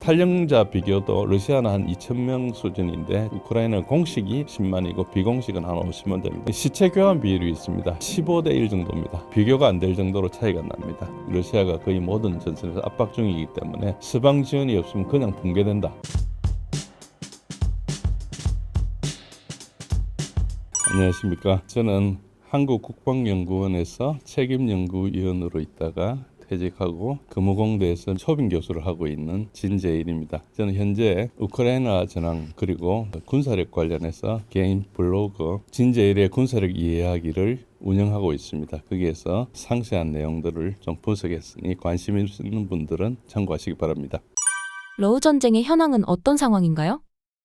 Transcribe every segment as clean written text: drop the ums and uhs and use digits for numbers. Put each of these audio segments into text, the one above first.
탈영자 비교도 러시아는 한 2,000명 수준인데 우크라이나는 공식이 10만이고 비공식은 한 50만 됩니다. 시체 교환 비율이 있습니다. 15대 1 정도입니다. 비교가 안 될 정도로 차이가 납니다. 러시아가 거의 모든 전선에서 압박 중이기 때문에 서방 지원이 없으면 그냥 붕괴된다. 안녕하십니까. 저는 한국국방연구원에서 책임연구위원으로 있다가 퇴직하고 금호공대에서 초빙 교수를 하고 있는 진재일입니다. 저는 현재 우크라이나 전황 그리고 군사력 관련해서 개인 블로그 진재일의 군사력 이야기를 운영하고 있습니다. 거기에서 상세한 내용들을 좀 분석했으니 관심 있는 분들은 참고하시기 바랍니다. 러우 전쟁의 현황은 어떤 상황인가요?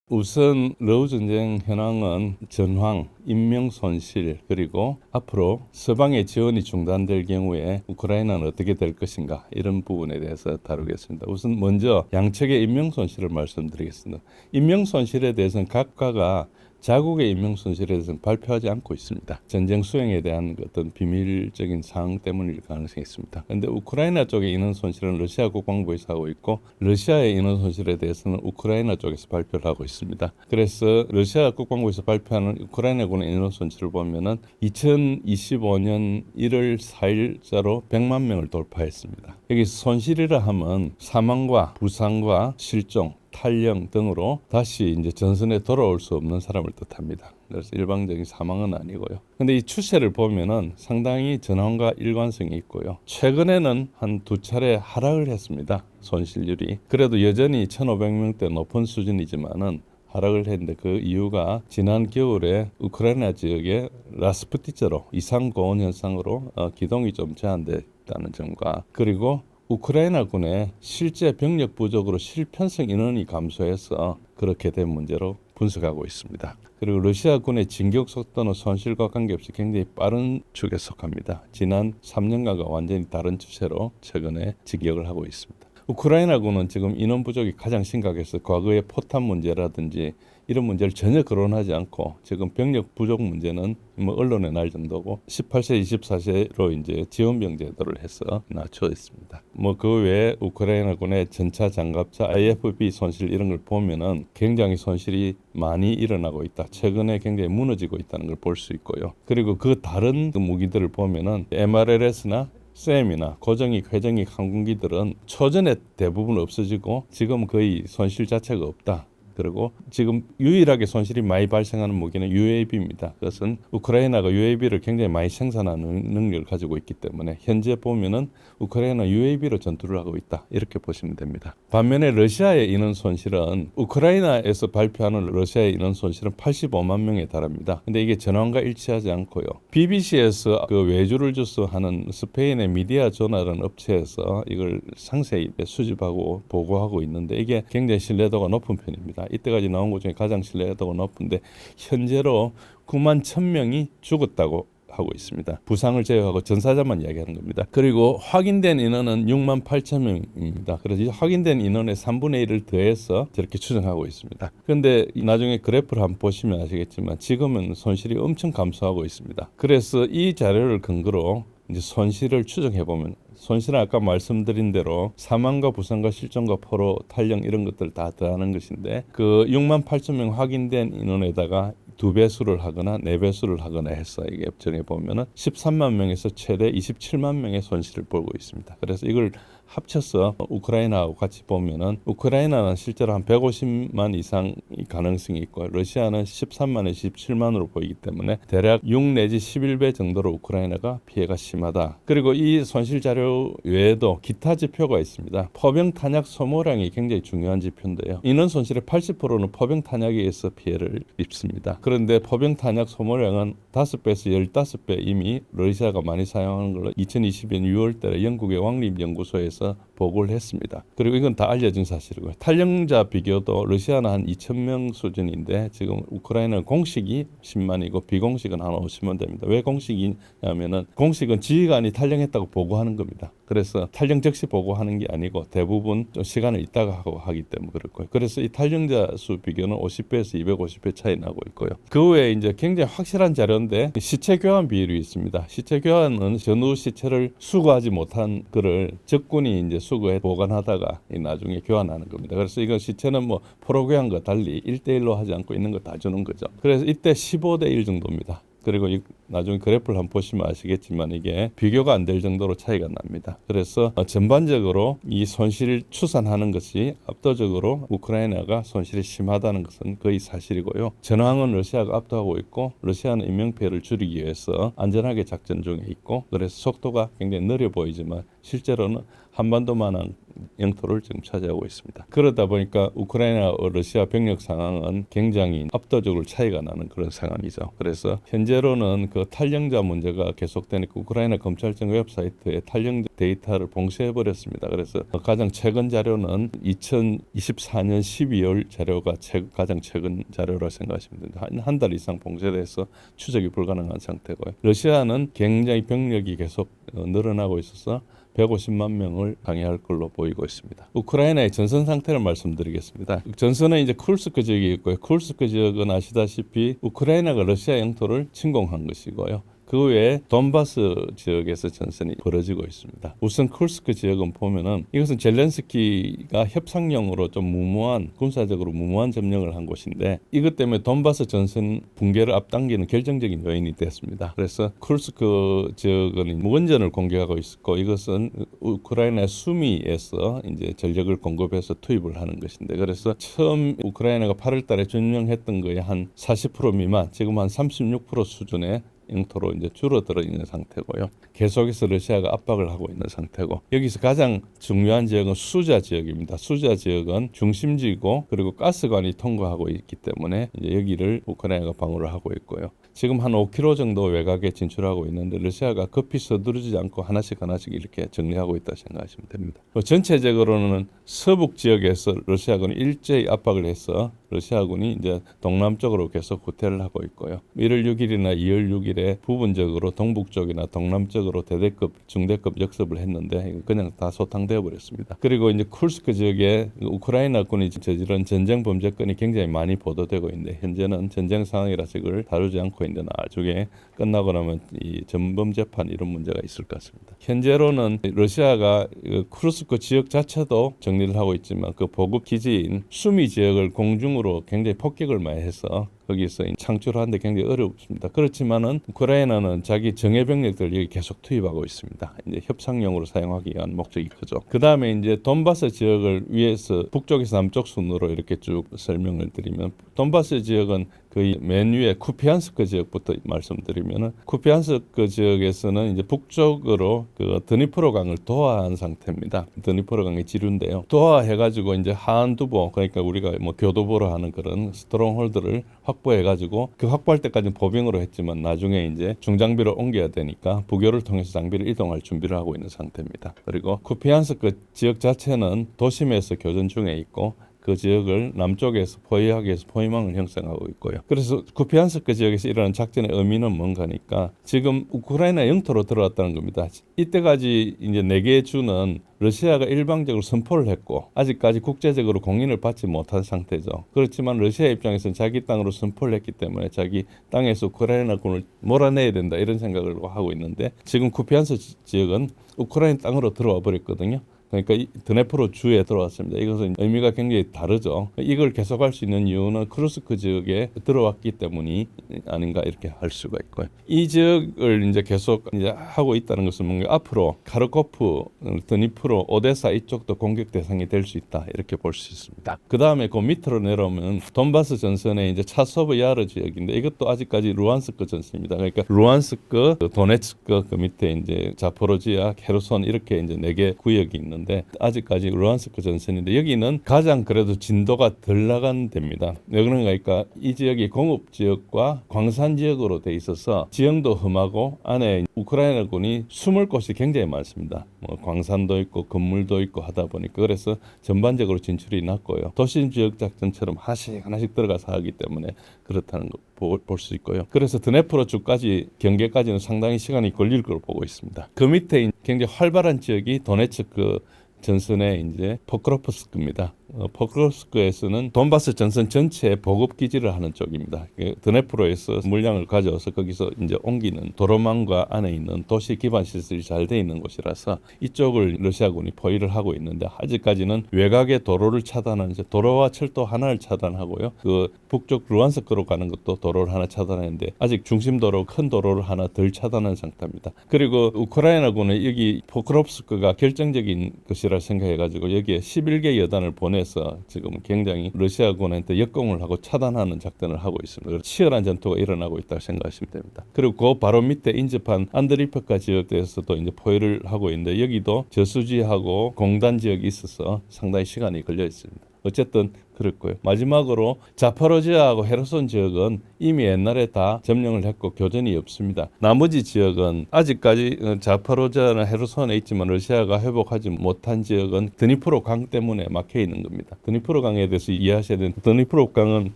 우선 러우 전쟁 현황은 전황, 인명 손실 그리고 앞으로 서방의 지원이 중단될 경우에 우크라이나는 어떻게 될 것인가 이런 부분에 대해서 다루겠습니다. 우선 먼저 양측의 인명 손실을 말씀드리겠습니다. 인명 손실에 대해서는 각가가 자국의 인명 손실에 대해서는 발표하지 않고 있습니다. 전쟁 수행에 대한 어떤 비밀적인 사항 때문일 가능성이 있습니다. 그런데 우크라이나 쪽의 인원 손실은 러시아 국방부에서 하고 있고 러시아의 인원 손실에 대해서는 우크라이나 쪽에서 발표를 하고 있습니다. 그래서 러시아 국방부에서 발표하는 우크라이나군의 인원 손실을 보면은 2025년 1월 4일자로 100만 명을 돌파했습니다. 여기 손실이라 하면 사망과 부상과 실종 탈영 등으로 다시 이제 전선에 돌아올 수 없는 사람을 뜻합니다. 그래서 일방적인 사망은 아니고요. 근데 이 추세를 보면은 상당히 전환과 일관성이 있고요. 최근에는 한 두 차례 하락을 했습니다. 손실률이. 그래도 여전히 1,500명대 높은 수준이지만은 하락을 했는데 그 이유가 지난 겨울에 우크라이나 지역에 라스푸티처럼 이상 고온 현상으로 기동이 좀 제한됐다는 점과 그리고 우크라이나군의 실제 병력 부족으로 실편성 인원이 감소해서 그렇게 된 문제로 분석하고 있습니다. 그리고 러시아군의 진격 속도는 손실과 관계없이 굉장히 빠른 축에 속합니다. 지난 3년간과 완전히 다른 추세로 최근에 진격을 하고 있습니다. 우크라이나군은 지금 인원 부족이 가장 심각해서 과거의 포탄 문제라든지 이런 문제를 전혀 거론하지 않고 지금 병력 부족 문제는 뭐 언론에 날 정도고 18세, 24세로 이제 지원병 제도를 해서 낮춰 있습니다. 뭐 그 외에 우크라이나군의 전차 장갑차 IFB 손실 이런 걸 보면은 굉장히 손실이 많이 일어나고 있다. 최근에 굉장히 무너지고 있다는 걸 볼 수 있고요. 그리고 그 다른 무기들을 보면은 MRLS나 쌤이나 고정익, 회전익 항공기들은 초전에 대부분 없어지고 지금 거의 손실 자체가 없다. 그리고 지금 유일하게 손실이 많이 발생하는 무기는 UAV입니다. 그것은 우크라이나가 UAV를 굉장히 많이 생산하는 능력을 가지고 있기 때문에 현재 보면은 우크라이나 UAV로 전투를 하고 있다. 이렇게 보시면 됩니다. 반면에 러시아의 인원 손실은 우크라이나에서 발표하는 러시아의 인원 손실은 85만 명에 달합니다. 근데 이게 전환과 일치하지 않고요. BBC에서 그 외주를 줘서 하는 스페인의 미디아 조나라는 업체에서 이걸 상세히 수집하고 보고하고 있는데 이게 굉장히 신뢰도가 높은 편입니다. 이때까지 나온 것 중에 가장 신뢰도가 높은데 현재로 9만 1,000명이 죽었다고 하고 있습니다. 부상을 제외하고 전사자만 이야기하는 겁니다. 그리고 확인된 인원은 6만 8천 명입니다. 그래서 이 확인된 인원의 3분의 1을 더해서 저렇게 추정하고 있습니다. 그런데 나중에 그래프를 한번 보시면 아시겠지만 지금은 손실이 엄청 감소하고 있습니다. 그래서 이 자료를 근거로 이제 손실을 추정해 보면 손실은 아까 말씀드린 대로 사망과 부상과 실종과 포로, 탈영 이런 것들 다 더하는 것인데 그 6만 8천 명 확인된 인원에다가 2배수를 하거나 4배수를 하거나 해서 이게 정해 보면은 13만 명에서 최대 27만 명의 손실을 보고 있습니다. 그래서 이걸 합쳐서 우크라이나하고 같이 보면은 우크라이나는 실제로 한 150만 이상의 가능성이 있고 러시아는 13만에서 17만으로 보이기 때문에 대략 6 내지 11배 정도로 우크라이나가 피해가 심하다. 그리고 이 손실 자료 외에도 기타 지표가 있습니다. 포병 탄약 소모량이 굉장히 중요한 지표인데요. 인원 손실의 80%는 포병 탄약에 의해서 피해를 입습니다. 그런데 포병 탄약 소모량은 5배에서 15배 이미 러시아가 많이 사용하는 걸로 2020년 6월 달에 영국의 왕립연구소에서 보고를 했습니다. 그리고 이건 다 알려진 사실이고요. 탈영자 비교도 러시아는 한 2,000명 수준인데 지금 우크라이나는 공식이 10만이고 비공식은 한 50만 됩니다. 왜 공식이냐면은 공식은 지휘관이 탈영했다고 보고하는 겁니다. 그래서 탈영 즉시 보고하는 게 아니고 대부분 좀 시간을 있다가 하기 때문에 그렇고요. 그래서 이 탈영자 수 비교는 50배에서 250배 차이 나고 있고요. 그 외에 이제 굉장히 확실한 자료인데 시체 교환 비율이 있습니다. 시체 교환은 전후 시체를 수거하지 못한 그를 적군이 이제 수거해 보관하다가 나중에 교환하는 겁니다. 그래서 이건 시체는 뭐 포로교환과 달리 1대1로 하지 않고 있는 거 다 주는 거죠. 그래서 이때 15대1 정도입니다. 그리고 나중에 그래프를 한번 보시면 아시겠지만 이게 비교가 안 될 정도로 차이가 납니다. 그래서 전반적으로 이 손실 추산하는 것이 압도적으로 우크라이나가 손실이 심하다는 것은 거의 사실이고요. 전황은 러시아가 압도하고 있고 러시아는 인명피해를 줄이기 위해서 안전하게 작전 중에 있고 그래서 속도가 굉장히 느려 보이지만 실제로는 한반도만한 영토를 지금 차지하고 있습니다. 그러다 보니까 우크라이나와 러시아 병력 상황은 굉장히 압도적으로 차이가 나는 그런 상황이죠. 그래서 현재로는 그 탈영자 문제가 계속되니까 우크라이나 검찰청 웹사이트에 탈영자 데이터를 봉쇄해버렸습니다. 그래서 가장 최근 자료는 2024년 12월 자료가 가장 최근 자료라 생각하시면 됩니다. 한 달 이상 봉쇄돼서 추적이 불가능한 상태고요. 러시아는 굉장히 병력이 계속 늘어나고 있어서 150만 명을 방해할 걸로 보이고 있습니다. 우크라이나의 전선 상태를 말씀드리겠습니다. 전선은 이제 쿠르스크 지역이 있고요. 쿠르스크 지역은 아시다시피 우크라이나가 러시아 영토를 침공한 것이고요. 그 외에 돈바스 지역에서 전선이 벌어지고 있습니다. 우선 쿠르스크 지역은 보면은 이것은 젤렌스키가 협상용으로 좀 무모한 군사적으로 무모한 점령을 한 곳인데 이것 때문에 돈바스 전선 붕괴를 앞당기는 결정적인 요인이 됐습니다. 그래서 쿠르스크 지역은 원전을 공격하고 있었고 이것은 우크라이나 수미에서 이제 전력을 공급해서 투입을 하는 것인데 그래서 처음 우크라이나가 8월달에 점령했던 거에 한 40% 미만, 지금 한 36% 수준의 영토로 이제 줄어들어 있는 상태고요. 계속해서 러시아가 압박을 하고 있는 상태고 여기서 가장 중요한 지역은 수자 지역입니다. 수자 지역은 중심지고 그리고 가스관이 통과하고 있기 때문에 이제 여기를 우크라이나가 방어를 하고 있고요. 지금 한 5km 정도 외곽에 진출하고 있는데 러시아가 급히 서두르지 않고 하나씩 이렇게 정리하고 있다 생각하시면 됩니다. 전체적으로는 서북 지역에서 러시아군이 일제히 압박을 해서 러시아군이 이제 동남쪽으로 계속 후퇴를 하고 있고요. 1월 6일이나 2월 6일에 부분적으로 동북쪽이나 동남쪽으로 대대급, 중대급 역습을 했는데 그냥 다 소탕되어 버렸습니다. 그리고 이제 쿠르스크 지역에 우크라이나군이 저지른 전쟁 범죄건이 굉장히 많이 보도되고 있는데 현재는 전쟁 상황이라서 이걸 다루지 않고 있는데 나중에 끝나고 나면 이 전범 재판 이런 문제가 있을 것 같습니다. 현재로는 러시아가 쿠르스크 지역 자체도 정리를 하고 있지만 그 보급 기지인 수미 지역을 공중으로 굉장히 폭격을 많이 해서 거기서 창출하는데 굉장히 어렵습니다. 그렇지만은 우크라이나는 자기 정예 병력들 여기 계속 투입하고 있습니다. 이제 협상용으로 사용하기 위한 목적이 크죠. 그 다음에 이제 돈바스 지역을 위에서 북쪽에서 남쪽 순으로 이렇게 쭉 설명을 드리면 돈바스 지역은 거의 맨 위에 쿠피안스크 지역부터 말씀드리면은 쿠피안스크 지역에서는 이제 북쪽으로 그 드니프로 강을 도하한 상태입니다. 드니프로 강의 지류인데요. 도하해가지고 이제 하안두보 그러니까 우리가 뭐 교도보로 하는 그런 스트롱홀드를 확보해가지고 그 확보할 때까지는 보병으로 했지만 나중에 이제 중장비로 옮겨야 되니까 부교를 통해서 장비를 이동할 준비를 하고 있는 상태입니다. 그리고 쿠피안스크 지역 자체는 도심에서 교전 중에 있고 그 지역을 남쪽에서 포위하기 위해서 포위망을 형성하고 있고요. 그래서 쿠피안스크 지역에서 일어난 작전의 의미는 뭔가니까 지금 우크라이나 영토로 들어왔다는 겁니다. 이때까지 이제 4개의 주는 러시아가 일방적으로 선포를 했고 아직까지 국제적으로 공인을 받지 못한 상태죠. 그렇지만 러시아 입장에서는 자기 땅으로 선포를 했기 때문에 자기 땅에서 우크라이나군을 몰아내야 된다 이런 생각을 하고 있는데 지금 쿠피안스크 지역은 우크라이나 땅으로 들어와 버렸거든요. 그러니까 이 드네프로 주에 들어왔습니다. 이것은 의미가 굉장히 다르죠. 이걸 계속할 수 있는 이유는 쿠르스크 지역에 들어왔기 때문이 아닌가 이렇게 할 수가 있고요. 이 지역을 이제 계속 이제 하고 있다는 것은 뭔가 앞으로 카르코프, 드니프로, 오데사 이쪽도 공격 대상이 될 수 있다 이렇게 볼 수 있습니다. 그 다음에 그 밑으로 내려오면 돈바스 전선의 이제 차소브 야르 지역인데 이것도 아직까지 루안스크 전선입니다. 그러니까 루안스크, 도네츠크 그 밑에 이제 자포로지아, 헤르손 이렇게 이제 4개 구역이 있는데 아직까지 루안스크 전선인데 여기는 가장 그래도 진도가 덜 나간 데입니다. 왜 그런가 하니까 이 지역이 공업 지역과 광산 지역으로 돼 있어서 지형도 험하고 안에 우크라이나군이 숨을 곳이 굉장히 많습니다. 뭐 광산도 있고 건물도 있고 하다 보니까 그래서 전반적으로 진출이 낮고요. 도심 지역 작전처럼 하나씩 들어가서 하기 때문에 그렇다는 거 볼 수 있고요. 그래서 드네프로 주까지 경계까지는 상당히 시간이 걸릴 걸 보고 있습니다. 그 밑에 굉장히 활발한 지역이 도네츠크 전선의 이제 포크로프스크입니다. 포크로프스크에서는 돈바스 전선 전체의 보급 기지를 하는 쪽입니다. 드네프로에서 물량을 가져와서 거기서 이제 옮기는 도로망과 안에 있는 도시 기반 시설이 잘 돼 있는 곳이라서 이쪽을 러시아군이 포위를 하고 있는데 아직까지는 외곽의 도로를 차단하는 도로와 철도 하나를 차단하고요. 그 북쪽 루안스크로 가는 것도 도로를 하나 차단하는데 아직 중심도로 큰 도로를 하나 덜 차단한 상태입니다. 그리고 우크라이나군은 여기 포크롭스크가 결정적인 것이라 생각해가지고 여기에 11개 여단을 보내서 지금 굉장히 러시아군한테 역공을 하고 차단하는 작전을 하고 있습니다. 치열한 전투가 일어나고 있다고 생각하시면 됩니다. 그리고 그 바로 밑에 인접한 안드리프카 지역에서도 이제 포위를 하고 있는데 여기도 저수지하고 공단 지역이 있어서 상당히 시간이 걸려 있습니다. 어쨌든 그렇고요. 마지막으로 자파로지아하고 헤르손 지역은 이미 옛날에 다 점령을 했고 교전이 없습니다. 나머지 지역은 아직까지 자파로지아나 헤르손에 있지만 러시아가 회복하지 못한 지역은 드니프로 강 때문에 막혀 있는 겁니다. 드니프로 강에 대해서 이해하셔야 되는 드니프로 강은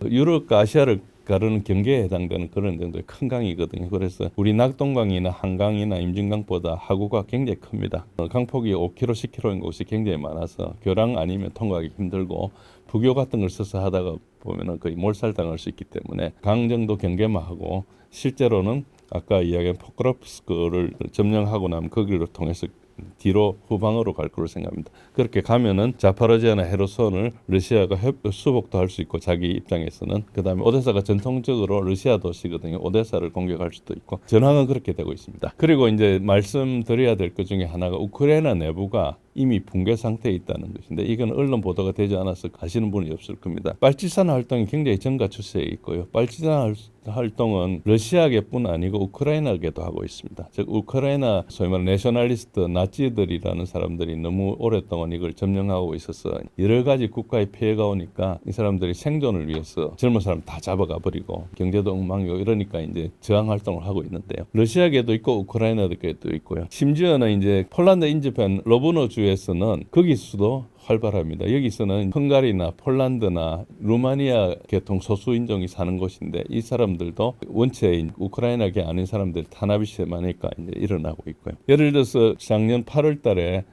유럽과 아시아를 가르는 경계에 해당되는 그런 정도의 큰 강이거든요. 그래서 우리 낙동강이나 한강이나 임진강보다 하구가 굉장히 큽니다. 강폭이 5km, 10km인 곳이 굉장히 많아서 교량 아니면 통과하기 힘들고 부교 같은 걸 써서 하다가 보면은 거의 몰살당할 수 있기 때문에 강 정도 경계만 하고 실제로는 아까 이야기한 포크롭스크를 점령하고 나면 거기를 통해서 뒤로 후방으로 갈 거로 생각합니다. 그렇게 가면은 자파로지아나 헤르손을 러시아가 수복도 할 수 있고 자기 입장에서는 그다음에 오데사가 전통적으로 러시아 도시거든요. 오데사를 공격할 수도 있고 전황은 그렇게 되고 있습니다. 그리고 이제 말씀드려야 될 것 중에 하나가 우크라이나 내부가 이미 붕괴 상태에 있다는 것인데 이건 언론 보도가 되지 않아서 아시는 분이 없을 겁니다. 빨치산 활동이 굉장히 증가 추세에 있고요. 빨치산 활동은 러시아계뿐 아니고 우크라이나계도 하고 있습니다. 즉 우크라이나 소위 말하는 내셔널리스트 나치들이라는 사람들이 너무 오랫동안 이걸 점령하고 있어서 여러 가지 국가에 피해가 오니까 이 사람들이 생존을 위해서 젊은 사람 다 잡아가 버리고 경제도 엉망이고 이러니까 이제 저항 활동을 하고 있는데요. 러시아계도 있고 우크라이나계도 있고요. 심지어는 이제 폴란드 인접한 로브노 주에서는 거기서도 활발합니다. 여기서는 헝가리나 폴란드나 루마니아 계통 소수 인종이 사는 곳인데 이 사람들도 원체 우크라이나계 아닌 사람들 탄압이 심하니까 이제 일어나고 있고요. 예를 들어서 작년 8월달에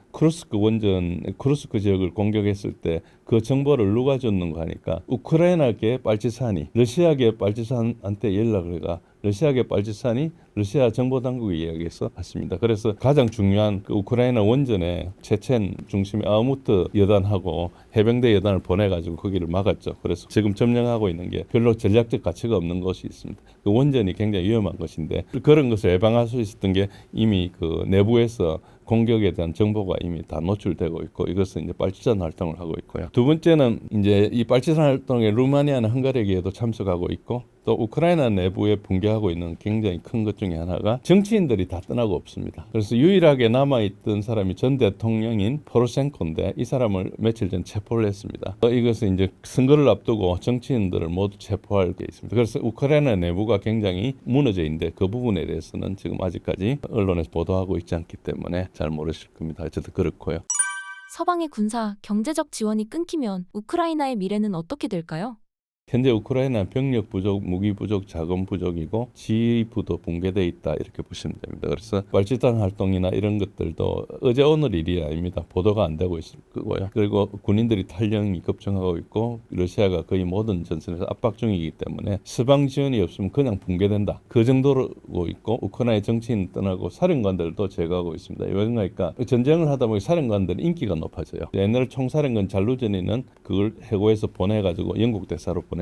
크루스크 지역을 공격했을 때 그 정보를 누가 줬는가 하니까 우크라이나계 빨치산이 러시아계 빨치산한테 연락을 해가 러시아계 빨치산이 러시아 정보 당국에 이야기해서 왔습니다. 그래서 가장 중요한 그 우크라이나 원전에 체첸 중심의 아흐무트 여단하고 해병대 여단을 보내가지고 거기를 막았죠. 그래서 지금 점령하고 있는 게 별로 전략적 가치가 없는 것이 있습니다. 그 원전이 굉장히 위험한 것인데 그런 것을 예방할 수 있었던 게 이미 그 내부에서 공격에 대한 정보가 이미 다 노출되고 있고 이것은 이제 빨치산 활동을 하고 있고요. 두 번째는 이제 이 빨치산 활동에 루마니아나 헝가리에도 참석하고 있고 또 우크라이나 내부에 붕괴하고 있는 굉장히 큰 것 중에 하나가 정치인들이 다 떠나고 없습니다. 그래서 유일하게 남아있던 사람이 전 대통령인 포로셴코인데 이 사람을 며칠 전 체포를 했습니다. 이것은 이제 선거를 앞두고 정치인들을 모두 체포할 게 있습니다. 그래서 우크라이나 내부가 굉장히 무너져 있는데 그 부분에 대해서는 지금 아직까지 언론에서 보도하고 있지 않기 때문에 잘 모르실 겁니다. 어쨌든 그렇고요. 서방의 군사, 경제적 지원이 끊기면 우크라이나의 미래는 어떻게 될까요? 현재 우크라이나 병력 부족, 무기 부족, 자금 부족이고 지휘부도 붕괴돼 있다 이렇게 보시면 됩니다. 그래서 빨치산 활동이나 이런 것들도 어제 오늘 일이 아닙니다. 보도가 안 되고 있을 거고요. 그리고 군인들이 탈영이 급증하고 있고 러시아가 거의 모든 전선에서 압박 중이기 때문에 서방 지원이 없으면 그냥 붕괴된다. 그 정도로 있고 우크라이나 정치인 떠나고 사령관들도 제거하고 있습니다. 왜 그러니까 전쟁을 하다 보니 사령관들 인기가 높아져요. 옛날 총사령관 잘루전이는 그걸 해고해서 보내가지고 영국 대사로 보냈거든요.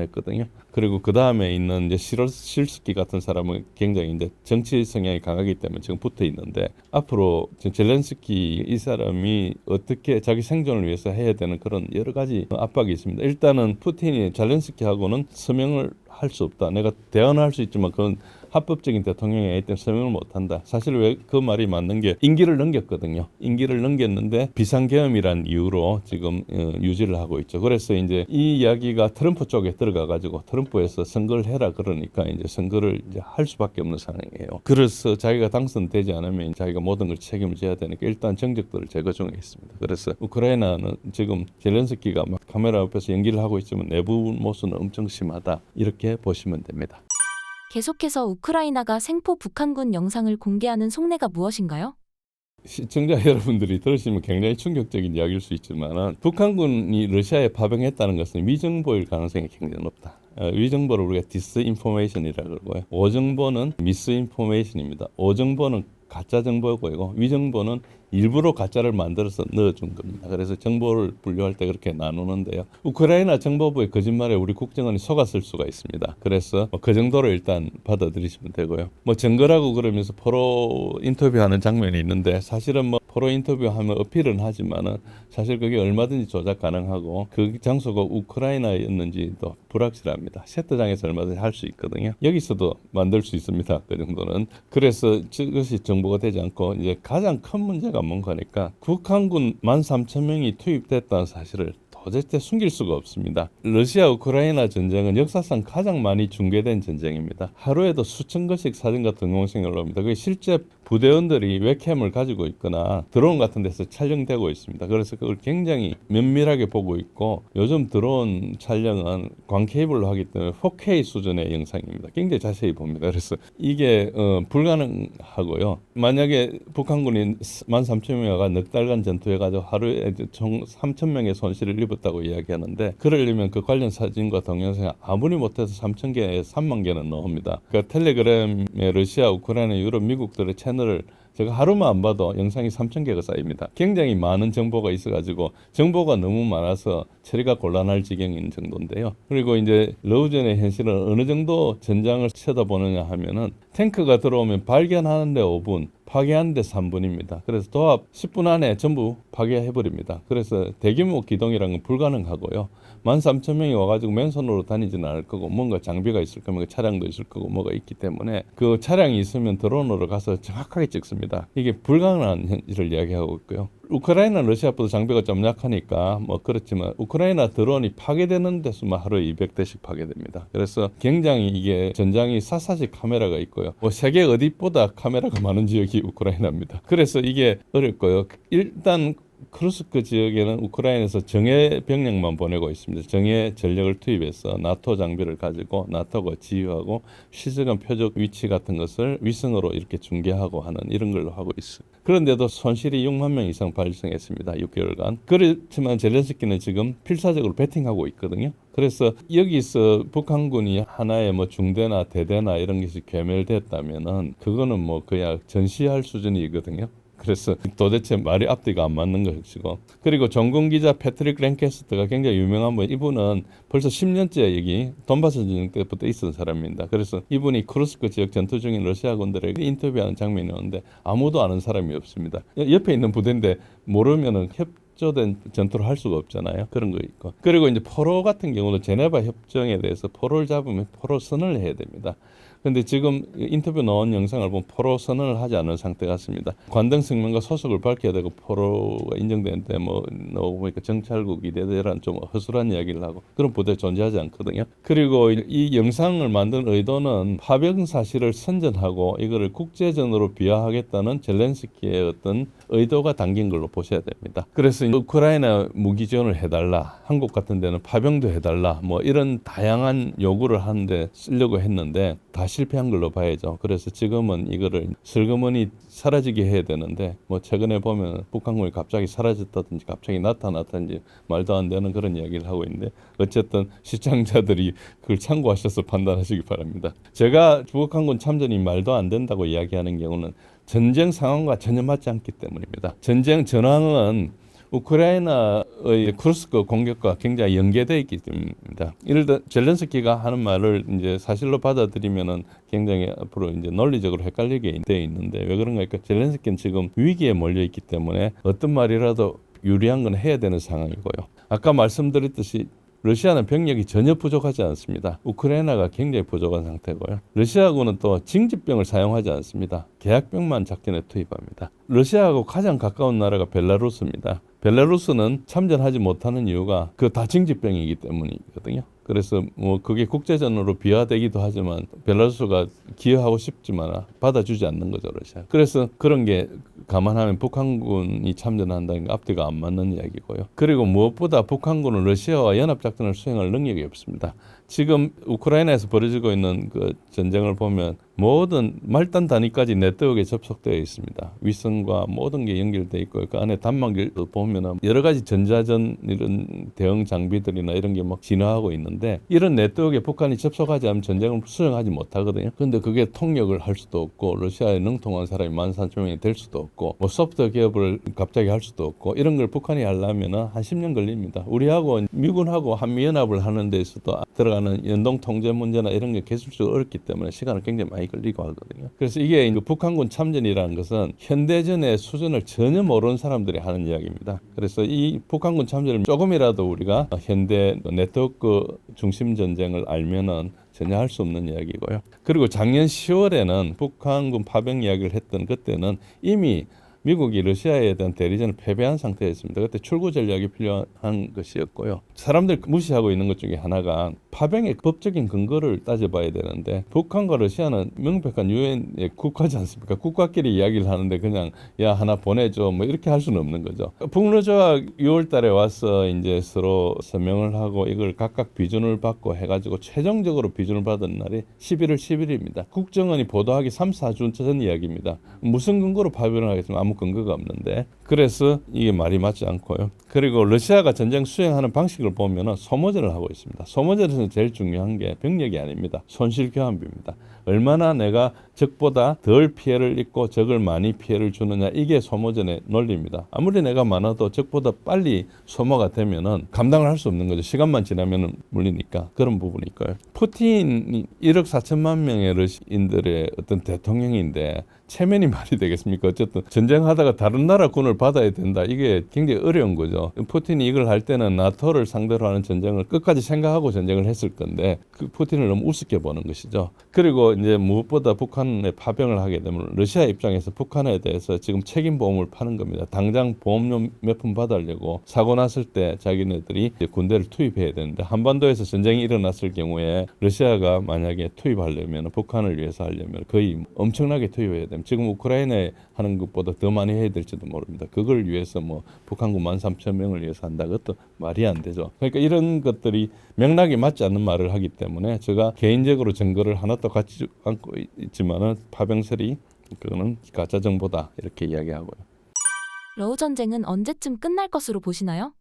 그리고 그 다음에 있는 이제 실스키 같은 사람은 굉장히 이제 정치 성향이 강하기 때문에 지금 붙어 있는데 앞으로 젤렌스키 이 사람이 어떻게 자기 생존을 위해서 해야 되는 그런 여러 가지 압박이 있습니다. 일단은 푸틴이 젤렌스키하고는 서명을 할 수 없다. 내가 대화는 할 수 있지만 그건 합법적인 대통령이 아니기 때문에 서명을 못한다. 사실 왜 그 말이 맞는 게 임기를 넘겼거든요. 임기를 넘겼는데 비상계엄이란 이유로 지금 유지를 하고 있죠. 그래서 이제 이 이야기가 트럼프 쪽에 들어가가지고 트럼프에서 선거를 해라 그러니까 이제 선거를 이제 할 수밖에 없는 상황이에요. 그래서 자기가 당선되지 않으면 자기가 모든 걸 책임을 져야 되니까 일단 정적들을 제거 중에 있습니다. 그래서 우크라이나는 지금 젤렌스키가 막 카메라 앞에서 연기를 하고 있지만 내부 모습은 엄청 심하다. 이렇게 보시면 됩니다. 계속해서 우크라이나가 생포 북한군 영상을 공개하는 속내가 무엇인가요? 시청자 여러분들이 들으시면 굉장히 충격적인 이야기일 수 있지만 북한군이 러시아에 파병했다는 것은 위정보일 가능성이 굉장히 높다. 위정보를 우리가 디스인포메이션이라고 그러고요. 오정보는 미스인포메이션입니다. 오정보는 가짜 정보고요. 위정보는 일부러 가짜를 만들어서 넣어준 겁니다. 그래서 정보를 분류할 때 그렇게 나누는데요. 우크라이나 정보부의 거짓말에 우리 국정원이 속았을 수가 있습니다. 그래서 그 정도로 일단 받아들이시면 되고요. 증거라고 그러면서 포로 인터뷰하는 장면이 있는데 사실은 포로 인터뷰하면 어필은 하지만은 사실 그게 얼마든지 조작 가능하고 그 장소가 우크라이나였는지도 불확실합니다. 세트장에서 얼마든지 할 수 있거든요. 여기서도 만들 수 있습니다. 그 정도는. 그래서 그것이 정보가 되지 않고 이제 가장 큰 문제가 뭔가니까 북한군 13,000명이 투입됐다는 사실을 도대체 숨길 수가 없습니다. 러시아 우크라이나 전쟁은 역사상 가장 많이 중계된 전쟁입니다. 하루에도 수천 건씩 사진과 동영상을 올립니다. 그게 실제 부대원들이 웹캠을 가지고 있거나 드론 같은 데서 촬영되고 있습니다. 그래서 그걸 굉장히 면밀하게 보고 있고 요즘 드론 촬영은 광 케이블로 하기 때문에 4K 수준의 영상입니다. 굉장히 자세히 봅니다. 그래서 이게 불가능하고요. 만약에 북한군이 13,000명이 넉 달간 전투해가지고 하루에 총 3,000명의 손실을 입었다고 이야기하는데 그러려면 그 관련 사진과 동영상 아무리 못해서 3,000개에 3만 개는 나옵니다. 그러니까 텔레그램에 러시아, 우크라이나, 유럽, 미국들의 채널을 제가 하루만 안 봐도 영상이 3,000개가 쌓입니다. 굉장히 많은 정보가 있어가지고 정보가 너무 많아서 처리가 곤란할 지경인 정도인데요. 그리고 이제 러우전의 현실은 어느 정도 전장을 쳐다보느냐 하면은 탱크가 들어오면 발견하는데 5분, 파괴하는데 3분입니다. 그래서 도합 10분 안에 전부 파괴해버립니다. 그래서 대규모 기동이라는 건 불가능하고요. 13,000명이 와가지고 맨손으로 다니지는 않을 거고 뭔가 장비가 있을 거고 차량도 있을 거고 뭐가 있기 때문에 그 차량이 있으면 드론으로 가서 정확하게 찍습니다. 이게 불가능한 현실을 이야기하고 있고요. 우크라이나 러시아보다 장비가 좀 약하니까 그렇지만 우크라이나 드론이 파괴되는 데수만 하루에 200대씩 파괴됩니다. 그래서 굉장히 이게 전장이 샅샅이 카메라가 있고요. 세계 어디보다 카메라가 많은 지역이 우크라이나입니다. 그래서 이게 어렵고요. 일단 크루스크 지역에는 우크라이나에서 정예 병력만 보내고 있습니다. 정예 전력을 투입해서 나토 장비를 가지고 나토가 지휘하고 시스템 표적 위치 같은 것을 위성으로 이렇게 중계하고 하는 이런 걸로 하고 있어요. 그런데도 손실이 6만 명 이상 발생했습니다. 6개월간. 그렇지만 젤렌스키는 지금 필사적으로 배팅하고 있거든요. 그래서 여기서 북한군이 하나의 중대나 대대나 이런 것이 괴멸됐다면은 그거는 그냥 전시할 수준이거든요. 그래서 도대체 말이 앞뒤가 안 맞는 것이고 그리고 전공 기자 패트릭 랭캐스터가 굉장히 유명한 분 이분은 벌써 10년째 여기 돈바스 전쟁 때부터 있었던 사람입니다. 그래서 이분이 크루스크 지역 전투 중인 러시아군들에게 인터뷰하는 장면이 오는데 아무도 아는 사람이 없습니다. 옆에 있는 부대인데 모르면은 협조된 전투를 할 수가 없잖아요. 그런 거 있고 그리고 이제 포로 같은 경우는 제네바 협정에 대해서 포로를 잡으면 포로 선언을 해야 됩니다. 근데 지금 인터뷰 나온 영상을 보면 포로 선언을 하지 않은 상태 같습니다. 관등 성명과 소속을 밝혀야 되고 포로가 인정되는데 나오고 보니까 정찰국이 대대란 좀 허술한 이야기를 하고 그런 부대 존재하지 않거든요. 그리고 이 영상을 만든 의도는 파병 사실을 선전하고 이거를 국제전으로 비하하겠다는 젤렌스키의 어떤 의도가 담긴 걸로 보셔야 됩니다. 그래서 우크라이나 무기 지원을 해달라, 한국 같은 데는 파병도 해달라, 이런 다양한 요구를 하는데 쓰려고 했는데 다 실패한 걸로 봐야죠. 그래서 지금은 이거를 슬그머니 사라지게 해야 되는데 최근에 보면 북한군이 갑자기 사라졌다든지 갑자기 나타났다든지 말도 안 되는 그런 이야기를 하고 있는데 어쨌든 시청자들이 그걸 참고하셔서 판단하시기 바랍니다. 제가 북한군 참전이 말도 안 된다고 이야기하는 경우는 전쟁 상황과 전혀 맞지 않기 때문입니다. 전쟁 전황은 우크라이나의 크루스크 공격과 굉장히 연계되어 있기 때문입니다. 예를 들어 젤렌스키가 하는 말을 이제 사실로 받아들이면은 굉장히 앞으로 이제 논리적으로 헷갈리게 되어 있는데 왜 그런가 하니까 젤렌스키는 지금 위기에 몰려 있기 때문에 어떤 말이라도 유리한 건 해야 되는 상황이고요. 아까 말씀드렸듯이 러시아는 병력이 전혀 부족하지 않습니다. 우크라이나가 굉장히 부족한 상태고요. 러시아군은 또 징집병을 사용하지 않습니다. 계약병만 작전에 투입합니다. 러시아하고 가장 가까운 나라가 벨라루스입니다. 벨라루스는 참전하지 못하는 이유가 그 다 징집병이기 때문이거든요. 그래서 그게 국제전으로 비화되기도 하지만 벨라루스가 기여하고 싶지만 받아주지 않는 거죠, 러시아. 그래서 그런 게 감안하면 북한군이 참전한다는 게 앞뒤가 안 맞는 이야기고요. 그리고 무엇보다 북한군은 러시아와 연합작전을 수행할 능력이 없습니다. 지금 우크라이나에서 벌어지고 있는 그 전쟁을 보면 모든 말단 단위까지 네트워크에 접속되어 있습니다. 위성과 모든 게 연결되어 있고 그 안에 단말기도 보면은 여러 가지 전자전 이런 대응 장비들이나 이런 게 막 진화하고 있는데 이런 네트워크에 북한이 접속하지 않으면 전쟁을 수행하지 못하거든요. 그런데 그게 통역을 할 수도 없고 러시아에 능통한 사람이 13,000명이 될 수도 없고 뭐 소프트웨어 기업을 갑자기 할 수도 없고 이런 걸 북한이 하려면은 한 10년 걸립니다. 우리하고 미군하고 한미연합을 하는 데서도 들어가는 연동 통제 문제나 이런 게 기술적으로 어렵기 때문에 시간을 굉장히 많이 걸리고 하거든요. 그래서 이게 북한군 참전이라는 것은 현대전의 수준을 전혀 모르는 사람들이 하는 이야기입니다. 그래서 이 북한군 참전을 조금이라도 우리가 현대 네트워크 중심 전쟁을 알면은 전혀 할 수 없는 이야기고요. 그리고 작년 10월에는 북한군 파병 이야기를 했던 그때는 이미 미국이 러시아에 대한 대리전을 패배한 상태였습니다. 그때 출구 전략이 필요한 것이었고요. 사람들 무시하고 있는 것 중에 하나가 파병의 법적인 근거를 따져봐야 되는데 북한과 러시아는 명백한 유엔의 국가지 않습니까? 국가끼리 이야기를 하는데 그냥 야 하나 보내줘 뭐 이렇게 할 수는 없는 거죠. 북러조가 6월 달에 와서 이제 서로 서명을 하고 이걸 각각 비준을 받고 해가지고 최종적으로 비준을 받은 날이 11월 10일입니다. 국정원이 보도하기 3, 4주 전 이야기입니다. 무슨 근거로 파병을 하겠습니까? 아무 근거가 없는데 그래서 이게 말이 맞지 않고요. 그리고 러시아가 전쟁 수행하는 방식을 보면은 소모전을 하고 있습니다. 소모전에서 제일 중요한 게 병력이 아닙니다. 손실 교환비입니다. 얼마나 내가 적보다 덜 피해를 입고 적을 많이 피해를 주느냐 이게 소모전의 논리입니다. 아무리 내가 많아도 적보다 빨리 소모가 되면은 감당을 할 수 없는 거죠. 시간만 지나면은 물리니까 그런 부분이 있고요. 푸틴이 1억 4천만 명의 러시인들의 어떤 대통령인데 체면이 말이 되겠습니까? 어쨌든 전쟁하다가 다른 나라 군을 받아야 된다. 이게 굉장히 어려운 거죠. 푸틴이 이걸 할 때는 나토를 상대로 하는 전쟁을 끝까지 생각하고 전쟁을 했을 건데 그 푸틴을 너무 우습게 보는 것이죠. 그리고 이제 무엇보다 북한에 파병을 하게 되면 러시아 입장에서 북한에 대해서 지금 책임 보험을 파는 겁니다. 당장 보험료 몇 푼 받으려고 사고 났을 때 자기네들이 군대를 투입해야 되는데 한반도에서 전쟁이 일어났을 경우에 러시아가 만약에 투입하려면 북한을 위해서 하려면 거의 엄청나게 투입해야 됩니다. 지금 우크라이나에 하는 것보다 더 많이 해야 될지도 모릅니다. 그걸 위해서 뭐 북한군 13,000명을 위해서 한다. 그것도 말이 안 되죠. 그러니까 이런 것들이 맥락이 맞지 않는 말을 하기 때문에 제가 개인적으로 증거를 하나도 갖지 않고 있지만은 파병설이 그거는 가짜 정보다 이렇게 이야기하고요. 러우 전쟁은 언제쯤 끝날 것으로 보시나요?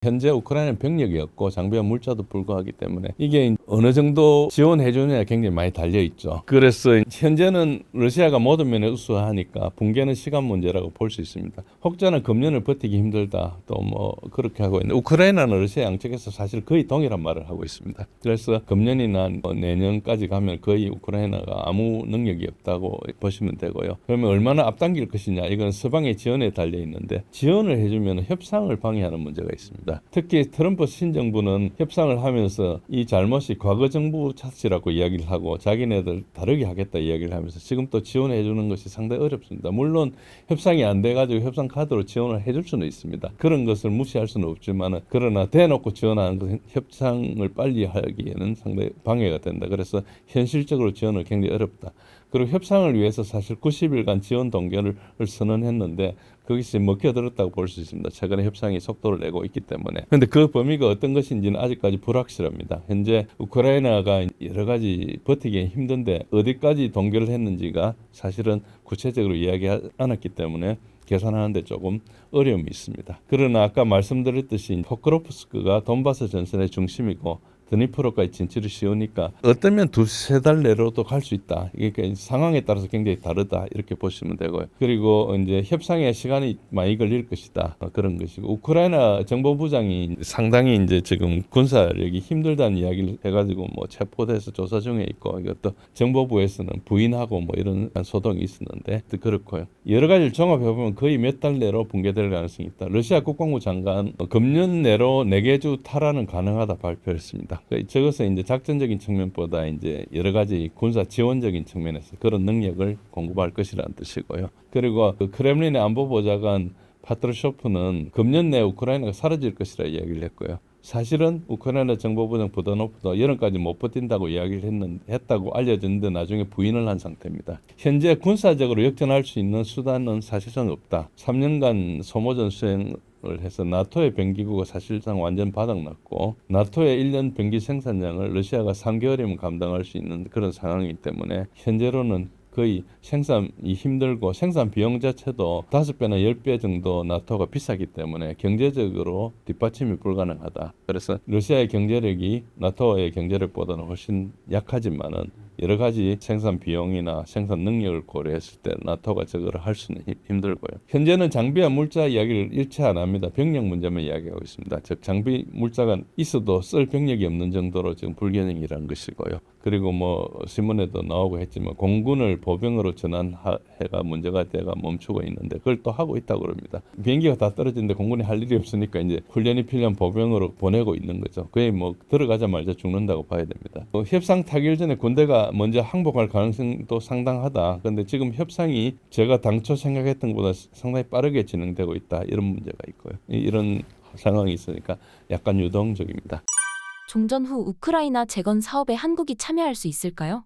현재 우크라이나는 병력이 없고 장비와 물자도 불구하기 때문에 이게 어느 정도 지원해 주느냐에 굉장히 많이 달려 있죠. 그래서 현재는 러시아가 모든 면에 우수하니까 붕괴는 시간 문제라고 볼 수 있습니다. 혹자는 금년을 버티기 힘들다 또 뭐 그렇게 하고 있는데 우크라이나는 러시아 양측에서 사실 거의 동일한 말을 하고 있습니다. 그래서 금년이나 내년까지 가면 거의 우크라이나가 아무 능력이 없다고 보시면 되고요. 그러면 얼마나 앞당길 것이냐 이건 서방의 지원에 달려 있는데 지원을 해주면 협상을 방해하는 문제가 있습니다. 특히 트럼프 신정부는 협상을 하면서 이 잘못이 과거 정부 탓이라고 이야기를 하고 자기네들 다르게 하겠다 이야기를 하면서 지금 또 지원해 주는 것이 상당히 어렵습니다. 물론 협상이 안 돼가지고 협상 카드로 지원을 해줄 수는 있습니다. 그런 것을 무시할 수는 없지만 그러나 대놓고 지원하는 것은 협상을 빨리 하기에는 상당히 방해가 된다. 그래서 현실적으로 지원을 굉장히 어렵다. 그리고 협상을 위해서 사실 90일간 지원 동결을 선언했는데 거기서 먹혀들었다고 볼 수 있습니다. 최근에 협상이 속도를 내고 있기 때문에. 그런데 그 범위가 어떤 것인지는 아직까지 불확실합니다. 현재 우크라이나가 여러 가지 버티기 힘든데 어디까지 동결을 했는지가 사실은 구체적으로 이야기하지 않았기 때문에 계산하는데 조금 어려움이 있습니다. 그러나 아까 말씀드렸듯이 포크로프스크가 돈바스 전선의 중심이고 드니프로까지 진출이 쉬우니까 어쩌면 2-3달 내로도 갈 수 있다. 이게 상황에 따라서 굉장히 다르다. 이렇게 보시면 되고요. 그리고 이제 협상에 시간이 많이 걸릴 것이다. 그런 것이고 우크라이나 정보부장이 상당히 이제 지금 군사력이 힘들다는 이야기를 해가지고 뭐 체포돼서 조사 중에 있고 이것도 정보부에서는 부인하고 뭐 이런 소동이 있었는데 그렇고요. 여러 가지를 종합해 보면 거의 몇 달 내로 붕괴될 가능성이 있다. 러시아 국방부 장관 금년 내로 4개 주 탈환은 가능하다 발표했습니다. 저것은 이제 작전적인 측면보다 이제 여러 가지 군사 지원적인 측면에서 그런 능력을 공급할 것이라는 뜻이고요. 그리고 그 크렘린의 안보보좌관 파트르쇼프는 금년 내 우크라이나가 사라질 것이라 이야기를 했고요. 사실은 우크라이나 정보부장 부다노프도 여름까지 못 버틴다고 이야기를 했다고 알려졌는데 나중에 부인을 한 상태입니다. 현재 군사적으로 역전할 수 있는 수단은 사실상 없다. 3년간 소모전 수행 해서 나토의 병기구가 사실상 완전 바닥났고 나토의 1년 병기 생산량을 러시아가 3개월이면 감당할 수 있는 그런 상황이기 때문에 현재로는 거의 생산이 힘들고 생산 비용 자체도 5배나 10배 정도 나토가 비싸기 때문에 경제적으로 뒷받침이 불가능하다. 그래서 러시아의 경제력이 나토의 경제력보다는 훨씬 약하지만은 여러 가지 생산 비용이나 생산 능력을 고려했을 때 나토가 저거를 할 수는 힘들고요. 현재는 장비와 물자 이야기를 일체 안 합니다. 병력 문제만 이야기하고 있습니다. 즉 장비 물자가 있어도 쓸 병력이 없는 정도로 지금 불균형이라는 것이고요. 그리고 뭐 신문에도 나오고 했지만 공군을 보병으로 전환해가 문제가 돼가 멈추고 있는데 그걸 또 하고 있다고 그럽니다. 비행기가 다 떨어지는데 공군이 할 일이 없으니까 이제 훈련이 필요한 보병으로 보내고 있는 거죠. 그게 뭐 들어가자마자 죽는다고 봐야 됩니다. 협상 타결 전에 군대가 먼저 항복할 가능성도 상당하다. 그런데 지금 협상이 제가 당초 생각했던 것보다 상당히 빠르게 진행되고 있다. 이런 문제가 있고요. 이런 상황이 있으니까 약간 유동적입니다. 종전 후 우크라이나 재건 사업에 한국이 참여할 수 있을까요?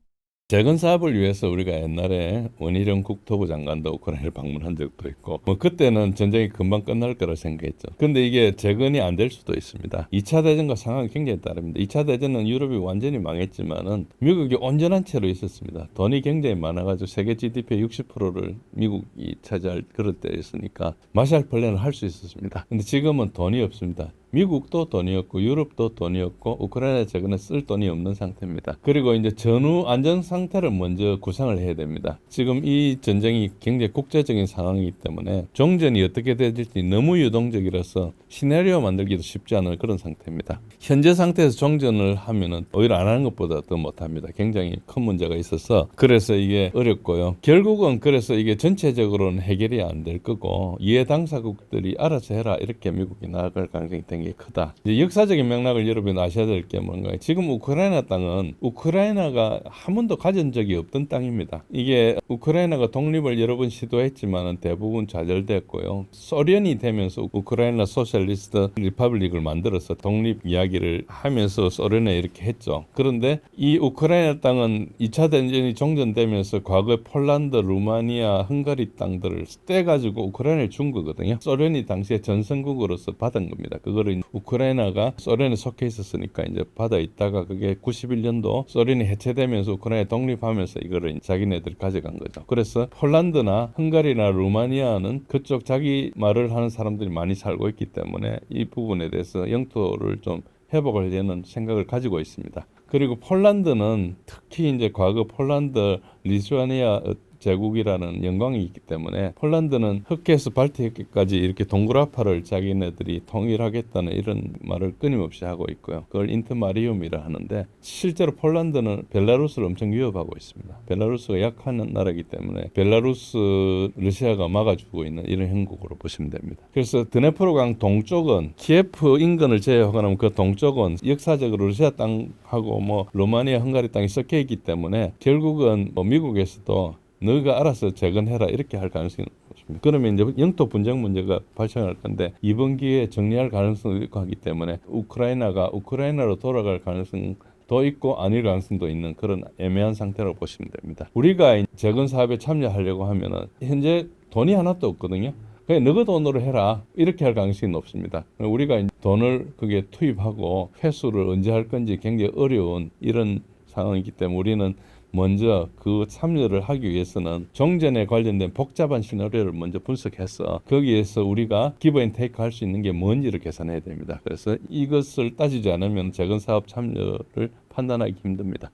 재건 사업을 위해서 우리가 옛날에 원희룡 국토부 장관도 우크라이나를 방문한 적도 있고 뭐 그때는 전쟁이 금방 끝날 거라 생각했죠. 근데 이게 재건이 안 될 수도 있습니다. 2차 대전과 상황이 굉장히 다릅니다. 2차 대전은 유럽이 완전히 망했지만은 미국이 온전한 채로 있었습니다. 돈이 굉장히 많아가지고 세계 GDP의 60%를 미국이 차지할 그런 때였으니까 마샬 플랜을 할 수 있었습니다. 근데 지금은 돈이 없습니다. 미국도 돈이 없고 유럽도 돈이 없고 우크라이나 재건에 쓸 돈이 없는 상태입니다. 그리고 이제 전후 안전 상태를 먼저 구상을 해야 됩니다. 지금 이 전쟁이 굉장히 국제적인 상황이기 때문에 종전이 어떻게 될지 너무 유동적이라서 시나리오 만들기도 쉽지 않은 그런 상태입니다. 현재 상태에서 종전을 하면은 오히려 안 하는 것보다 더 못합니다. 굉장히 큰 문제가 있어서 그래서 이게 어렵고요. 결국은 그래서 이게 전체적으로는 해결이 안 될 거고 이해 당사국들이 알아서 해라 이렇게 미국이 나아갈 가능성이 굉장히 크다. 이제 역사적인 맥락을 여러분 아셔야 될 게 뭔가 지금 우크라이나 땅은 우크라이나가 한 번도 가진 적이 없던 땅입니다. 이게 우크라이나가 독립을 여러 번 시도했지만 대부분 좌절됐고요. 소련이 되면서 우크라이나 소셜리스트 리퍼블릭을 만들어서 독립 이야기를 하면서 소련에 이렇게 했죠. 그런데 이 우크라이나 땅은 2차 대전이 종전되면서 과거에 폴란드, 루마니아, 헝가리 땅들을 떼가지고 우크라이나에 준 거거든요. 소련이 당시에 전성국으로서 받은 겁니다. 그거를 우크라이나가 소련에 속해 있었으니까 이제 받아 있다가 그게 91년도 소련이 해체되면서 우크라이나 독립하면서 이거를 자기네들이 가져간 거죠. 그래서 폴란드나 헝가리나 루마니아는 그쪽 자기 말을 하는 사람들이 많이 살고 있기 때문에 이 부분에 대해서 영토를 좀 회복하려는 생각을 가지고 있습니다. 그리고 폴란드는 특히 이제 과거 폴란드, 리투아니아 제국이라는 영광이 있기 때문에 폴란드는 흑해에서 발트해까지 이렇게 동그라파를 자기네들이 통일하겠다는 이런 말을 끊임없이 하고 있고요. 그걸 인터마리움이라 하는데 실제로 폴란드는 벨라루스를 엄청 위협하고 있습니다. 벨라루스가 약한 나라이기 때문에 벨라루스 러시아가 막아주고 있는 이런 형국으로 보시면 됩니다. 그래서 드네프로강 동쪽은 키예프 인근을 제외하고 그 동쪽은 역사적으로 러시아 땅하고 뭐 루마니아, 헝가리 땅이 섞여 있기 때문에 결국은 뭐 미국에서도 너가 알아서 재건해라 이렇게 할 가능성이 높습니다. 그러면 이제 영토 분쟁 문제가 발생할 건데 이번 기회에 정리할 가능성도 있고 하기 때문에 우크라이나가 우크라이나로 돌아갈 가능성도 있고 아닐 가능성도 있는 그런 애매한 상태라고 보시면 됩니다. 우리가 재건 사업에 참여하려고 하면은 현재 돈이 하나도 없거든요. 그냥 너가 돈으로 해라 이렇게 할 가능성이 높습니다. 우리가 돈을 그게 투입하고 회수를 언제 할 건지 굉장히 어려운 이런 상황이기 때문에 우리는 먼저 그 참여를 하기 위해서는 종전에 관련된 복잡한 시나리오를 먼저 분석해서 거기에서 우리가 기브 앤 테이크 할 수 있는 게 뭔지를 계산해야 됩니다. 그래서 이것을 따지지 않으면 재건 사업 참여를 판단하기 힘듭니다.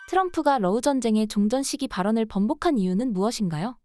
트럼프가 러우 전쟁의 종전 시기 발언을 번복한 이유는 무엇인가요?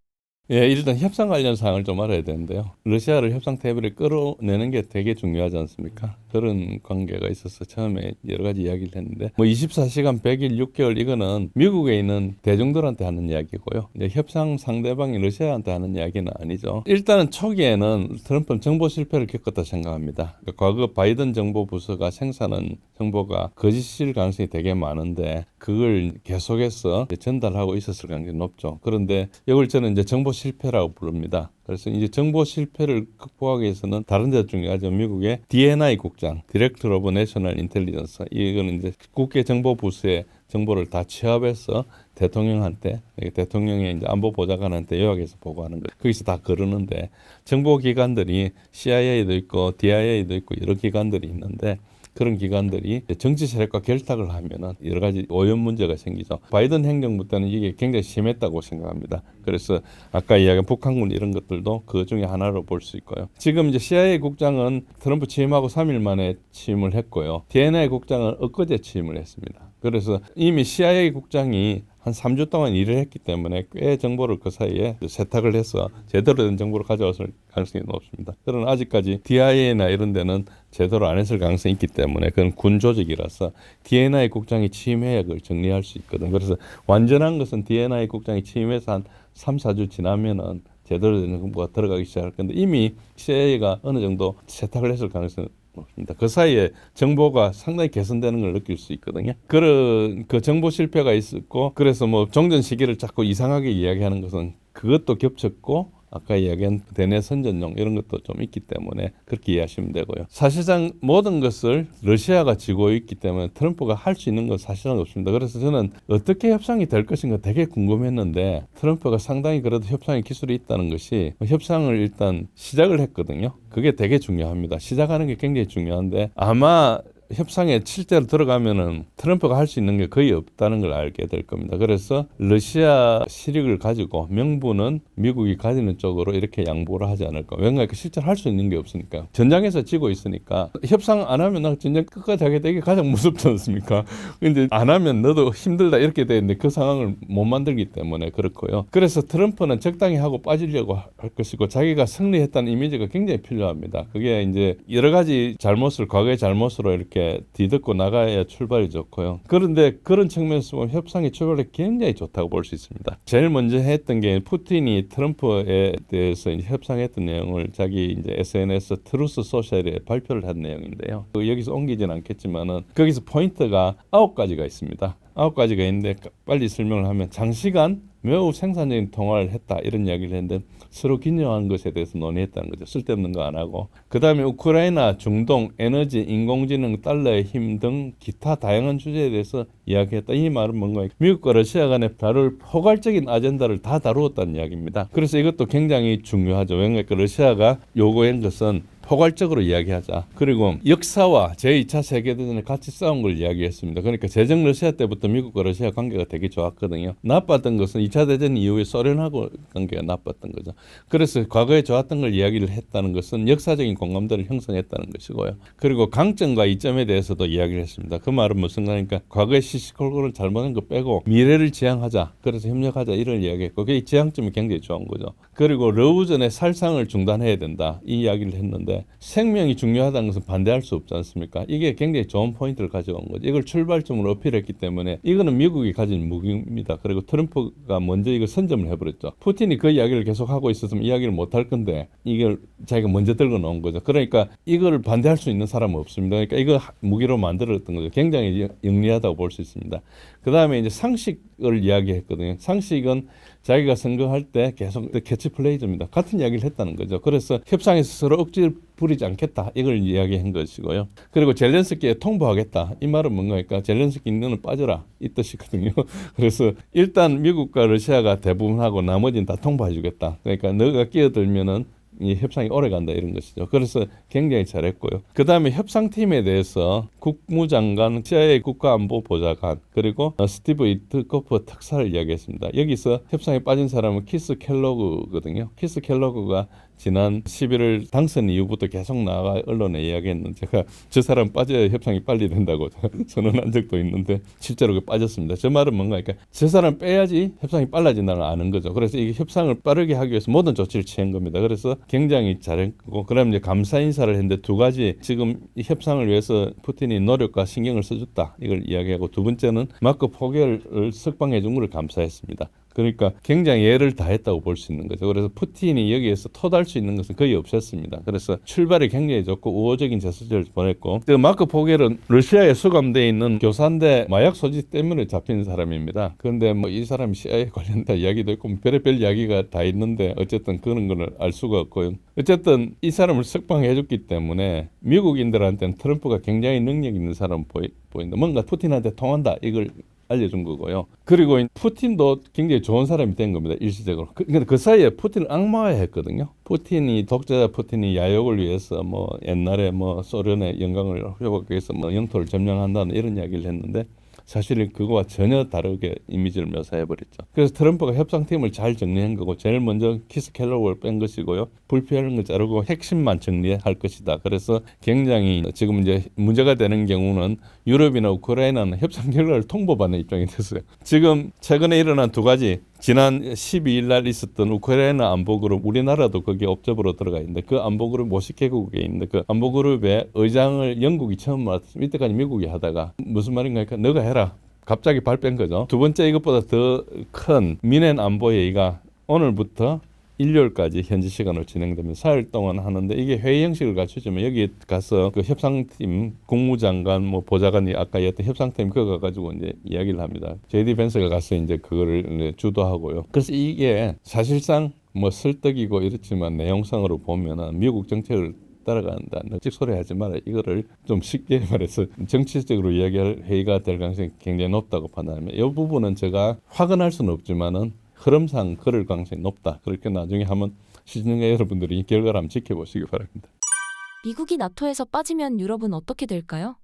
예, 일단 협상 관련 사항을 좀 알아야 되는데요. 러시아를 협상 테이블에 끌어내는 게 되게 중요하지 않습니까? 그런 관계가 있어서 처음에 여러 가지 이야기를 했는데 뭐 24시간 100일 6개월 이거는 미국에 있는 대중들한테 하는 이야기고요. 이제 협상 상대방이 러시아한테 하는 이야기는 아니죠. 일단은 초기에는 트럼프는 정보 실패를 겪었다 생각합니다. 그러니까 과거 바이든 정보 부서가 생산한 정보가 거짓일 가능성이 되게 많은데 그걸 계속해서 전달하고 있었을 가능성이 높죠. 그런데 이걸 저는 이제 정보 실패라고 부릅니다. 그래서 이제 정보 실패를 극복하기 위해서는 다른 데 중요하죠. 미국의 DNI 국장, 디렉터 오브 내셔널 인텔리전스 이거는 이제 국회 정보부서의 정보를 다 취합해서 대통령한테, 대통령의 이제 안보보좌관한테 요약해서 보고하는 거예요. 거기서 다 거르는데 정보기관들이 CIA도 있고 DIA도 있고 여러 기관들이 있는데 그런 기관들이 정치 세력과 결탁을 하면은 여러 가지 오염 문제가 생기죠. 바이든 행정부 때는 이게 굉장히 심했다고 생각합니다. 그래서 아까 이야기한 북한군 이런 것들도 그 중에 하나로 볼 수 있고요. 지금 이제 CIA 국장은 트럼프 취임하고 3일 만에 취임을 했고요. DNI 국장은 엊그제 취임을 했습니다. 그래서 이미 CIA 국장이 한 3주 동안 일을 했기 때문에 꽤 정보를 그 사이에 세탁을 해서 제대로 된 정보를 가져왔을 가능성이 높습니다. 그러나 아직까지 DIA나 이런 데는 제대로 안 했을 가능성이 있기 때문에 그건 군 조직이라서 DNI 국장이 취임해야 그걸 정리할 수 있거든. 그래서 완전한 것은 DNI 국장이 취임해서 한 3, 4주 지나면은 제대로 된 정보가 들어가기 시작할 건데 이미 CIA가 어느 정도 세탁을 했을 가능성이 높습니다. 그 사이에 정보가 상당히 개선되는 걸 느낄 수 있거든요. 그런 그 정보 실패가 있었고 그래서 뭐 종전 시기를 자꾸 이상하게 이야기하는 것은 그것도 겹쳤고 아까 이야기한 대내 선전용 이런 것도 좀 있기 때문에 그렇게 이해하시면 되고요. 사실상 모든 것을 러시아가 쥐고 있기 때문에 트럼프가 할 수 있는 건 사실은 없습니다. 그래서 저는 어떻게 협상이 될 것인가 되게 궁금했는데 트럼프가 상당히 그래도 협상의 기술이 있다는 것이 협상을 일단 시작을 했거든요. 그게 되게 중요합니다. 시작하는 게 굉장히 중요한데 아마 협상에 실제로 들어가면은 트럼프가 할 수 있는 게 거의 없다는 걸 알게 될 겁니다. 그래서 러시아 실익을 가지고 명분은 미국이 가지는 쪽으로 이렇게 양보를 하지 않을까. 왜냐하면 실제로 할 수 있는 게 없으니까. 전장에서 지고 있으니까 협상 안 하면 나 전쟁 끝까지 하게 되게 가장 무섭지 않습니까? 근데 안 하면 너도 힘들다 이렇게 되는데 그 상황을 못 만들기 때문에 그렇고요. 그래서 트럼프는 적당히 하고 빠지려고 할 것이고 자기가 승리했다는 이미지가 굉장히 필요합니다. 그게 이제 여러 가지 잘못을 과거의 잘못으로 이렇게 뒤덮고 나가야 출발이 좋고요. 그런데 그런 측면에서 보면 협상의 출발이 굉장히 좋다고 볼 수 있습니다. 제일 먼저 했던 게 푸틴이 트럼프에 대해서 이제 협상했던 내용을 자기 이제 SNS 트루스 소셜에 발표를 한 내용인데요. 여기서 옮기진 않겠지만은 거기서 포인트가 9가지가 있습니다. 9가지가 있는데 빨리 설명을 하면 장시간 매우 생산적인 통화를 했다 이런 이야기를 했는데 서로 긴장한 것에 대해서 논의했다는 거죠. 쓸데없는 거 안 하고. 그 다음에 우크라이나, 중동, 에너지, 인공지능, 달러의 힘 등 기타 다양한 주제에 대해서 이야기했다. 이 말은 뭔가 미국과 러시아 간에 다룰 포괄적인 아젠다를 다 다루었다는 이야기입니다. 그래서 이것도 굉장히 중요하죠. 왜냐하면 러시아가 요구한 것은 포괄적으로 이야기하자. 그리고 역사와 제2차 세계대전에 같이 싸운 걸 이야기했습니다. 그러니까 제정 러시아 때부터 미국과 러시아 관계가 되게 좋았거든요. 나빴던 것은 2차 대전 이후에 소련하고 관계가 나빴던 거죠. 그래서 과거에 좋았던 걸 이야기를 했다는 것은 역사적인 공감대를 형성했다는 것이고요. 그리고 강점과 이점에 대해서도 이야기를 했습니다. 그 말은 무슨 말입니까? 과거의 시시콜콜을 잘못한 거 빼고 미래를 지향하자. 그래서 협력하자 이런 이야기했고 그게 지향점이 굉장히 좋은 거죠. 그리고 러우전의 살상을 중단해야 된다. 이 이야기를 했는데 생명이 중요하다는 것은 반대할 수 없지 않습니까? 이게 굉장히 좋은 포인트를 가져온 거죠. 이걸 출발점으로 어필했기 때문에 이거는 미국이 가진 무기입니다. 그리고 트럼프가 먼저 이걸 선점을 해버렸죠. 푸틴이 그 이야기를 계속 하고 있었으면 이야기를 못 할 건데 이걸 자기가 먼저 들고 나온 거죠. 그러니까 이걸 반대할 수 있는 사람은 없습니다. 그러니까 이거 무기로 만들었던 거죠. 굉장히 영리하다고 볼 수 있습니다. 그 다음에 이제 상식을 이야기했거든요. 상식은 자기가 선거할 때 계속 캐치플레이즈입니다. 같은 이야기를 했다는 거죠. 그래서 협상에서 서로 억지를 부리지 않겠다. 이걸 이야기한 것이고요. 그리고 젤렌스키에 통보하겠다. 이 말은 뭔가니까 젤렌스키 너는 빠져라. 이 뜻이거든요. 그래서 일단 미국과 러시아가 대부분 하고 나머지는 다 통보해 주겠다. 그러니까 너가 끼어들면은 이 협상이 오래 간다 이런 것이죠. 그래서 굉장히 잘했고요. 그 다음에 협상팀에 대해서 국무장관, CIA 국가안보보좌관 그리고 스티브 이트코프 특사를 이야기했습니다. 여기서 협상에 빠진 사람은 키스 켈로그거든요. 키스 켈로그가 지난 11월 당선 이후부터 계속 나가 언론에 이야기했는데 제가 저 사람 빠져야 협상이 빨리 된다고 선언한 적도 있는데 실제로 그 빠졌습니다. 저 말은 뭔가 그러니까 저 사람 빼야지 협상이 빨라진다는 걸 아는 거죠. 그래서 이게 협상을 빠르게 하기 위해서 모든 조치를 취한 겁니다. 그래서 굉장히 잘했고 그다음에 이제 감사 인사를 했는데 두 가지 지금 이 협상을 위해서 푸틴이 노력과 신경을 써줬다 이걸 이야기하고 두 번째는 마크 포겔을 석방해 준 것을 감사했습니다. 그러니까 굉장히 예를 다했다고 볼 수 있는 거죠. 그래서 푸틴이 여기에서 토달 수 있는 것은 거의 없었습니다. 그래서 출발이 굉장히 좋고 우호적인 제스처를 보냈고 그 마크 포겔은 러시아에 수감되어 있는 교사인데 마약 소지 때문에 잡힌 사람입니다. 그런데 뭐 이 사람이 CIA 관련된 이야기도 있고 뭐 별의별 이야기가 다 있는데 어쨌든 그런 거는 알 수가 없고요. 어쨌든 이 사람을 석방해 줬기 때문에 미국인들한테는 트럼프가 굉장히 능력 있는 사람 보인다. 뭔가 푸틴한테 통한다. 이걸 알려준 거고요. 그리고 푸틴도 굉장히 좋은 사람이 된 겁니다. 일시적으로. 근데 그 사이에 푸틴을 악마화했거든요. 푸틴이 독재자 푸틴이 야욕을 위해서 뭐 옛날에 뭐 소련의 영광을 회복하기 위해서 뭐 영토를 점령한다는 이런 이야기를 했는데 사실은 그거와 전혀 다르게 이미지를 묘사해버렸죠. 그래서 트럼프가 협상팀을 잘 정리한 거고 제일 먼저 키스 켈로그를 뺀 것이고요. 불필요한 거 자르고 핵심만 정리할 것이다. 그래서 굉장히 지금 이제 문제가 되는 경우는 유럽이나 우크라이나는 협상 결과를 통보받는 입장이 됐어요. 지금 최근에 일어난 두 가지 지난 12일 날 있었던 우크라이나 안보그룹 우리나라도 거기에 옵접으로 들어가 있는데 그 안보그룹 50개국에 있는데 그 안보그룹의 의장을 영국이 처음 맡았습니다. 이때까지 미국이 하다가 무슨 말인가 하니까 너가 해라. 갑자기 발표한 거죠. 두 번째 이것보다 더 큰 민엔 안보회의가 오늘부터 일요일까지 현지 시간으로 진행되면 4일 동안 하는데 이게 회의 형식을 갖추지만 여기 가서 그 협상팀 국무장관 뭐 보좌관이 아까 얘기했던 협상팀 그거 가가지고 이제 이야기를 합니다. JD 벤스가 가서 이제 그거를 주도하고요. 그래서 이게 사실상 뭐 설득이고 이렇지만 내용상으로 보면은 미국 정책을 따라간다. 널찍 소리하지 마라. 이거를 좀 쉽게 말해서 정치적으로 이야기할 회의가 될 가능성이 굉장히 높다고 판단합니다. 이 부분은 제가 확언할 수는 없지만은 흐름상 그럴 가능성이 높다. 그렇게 나중에 한번 시청자 여러분들이 결과를 한번 지켜보시기 바랍니다. 미국이 나토에서 빠지면 유럽은 어떻게 될까요?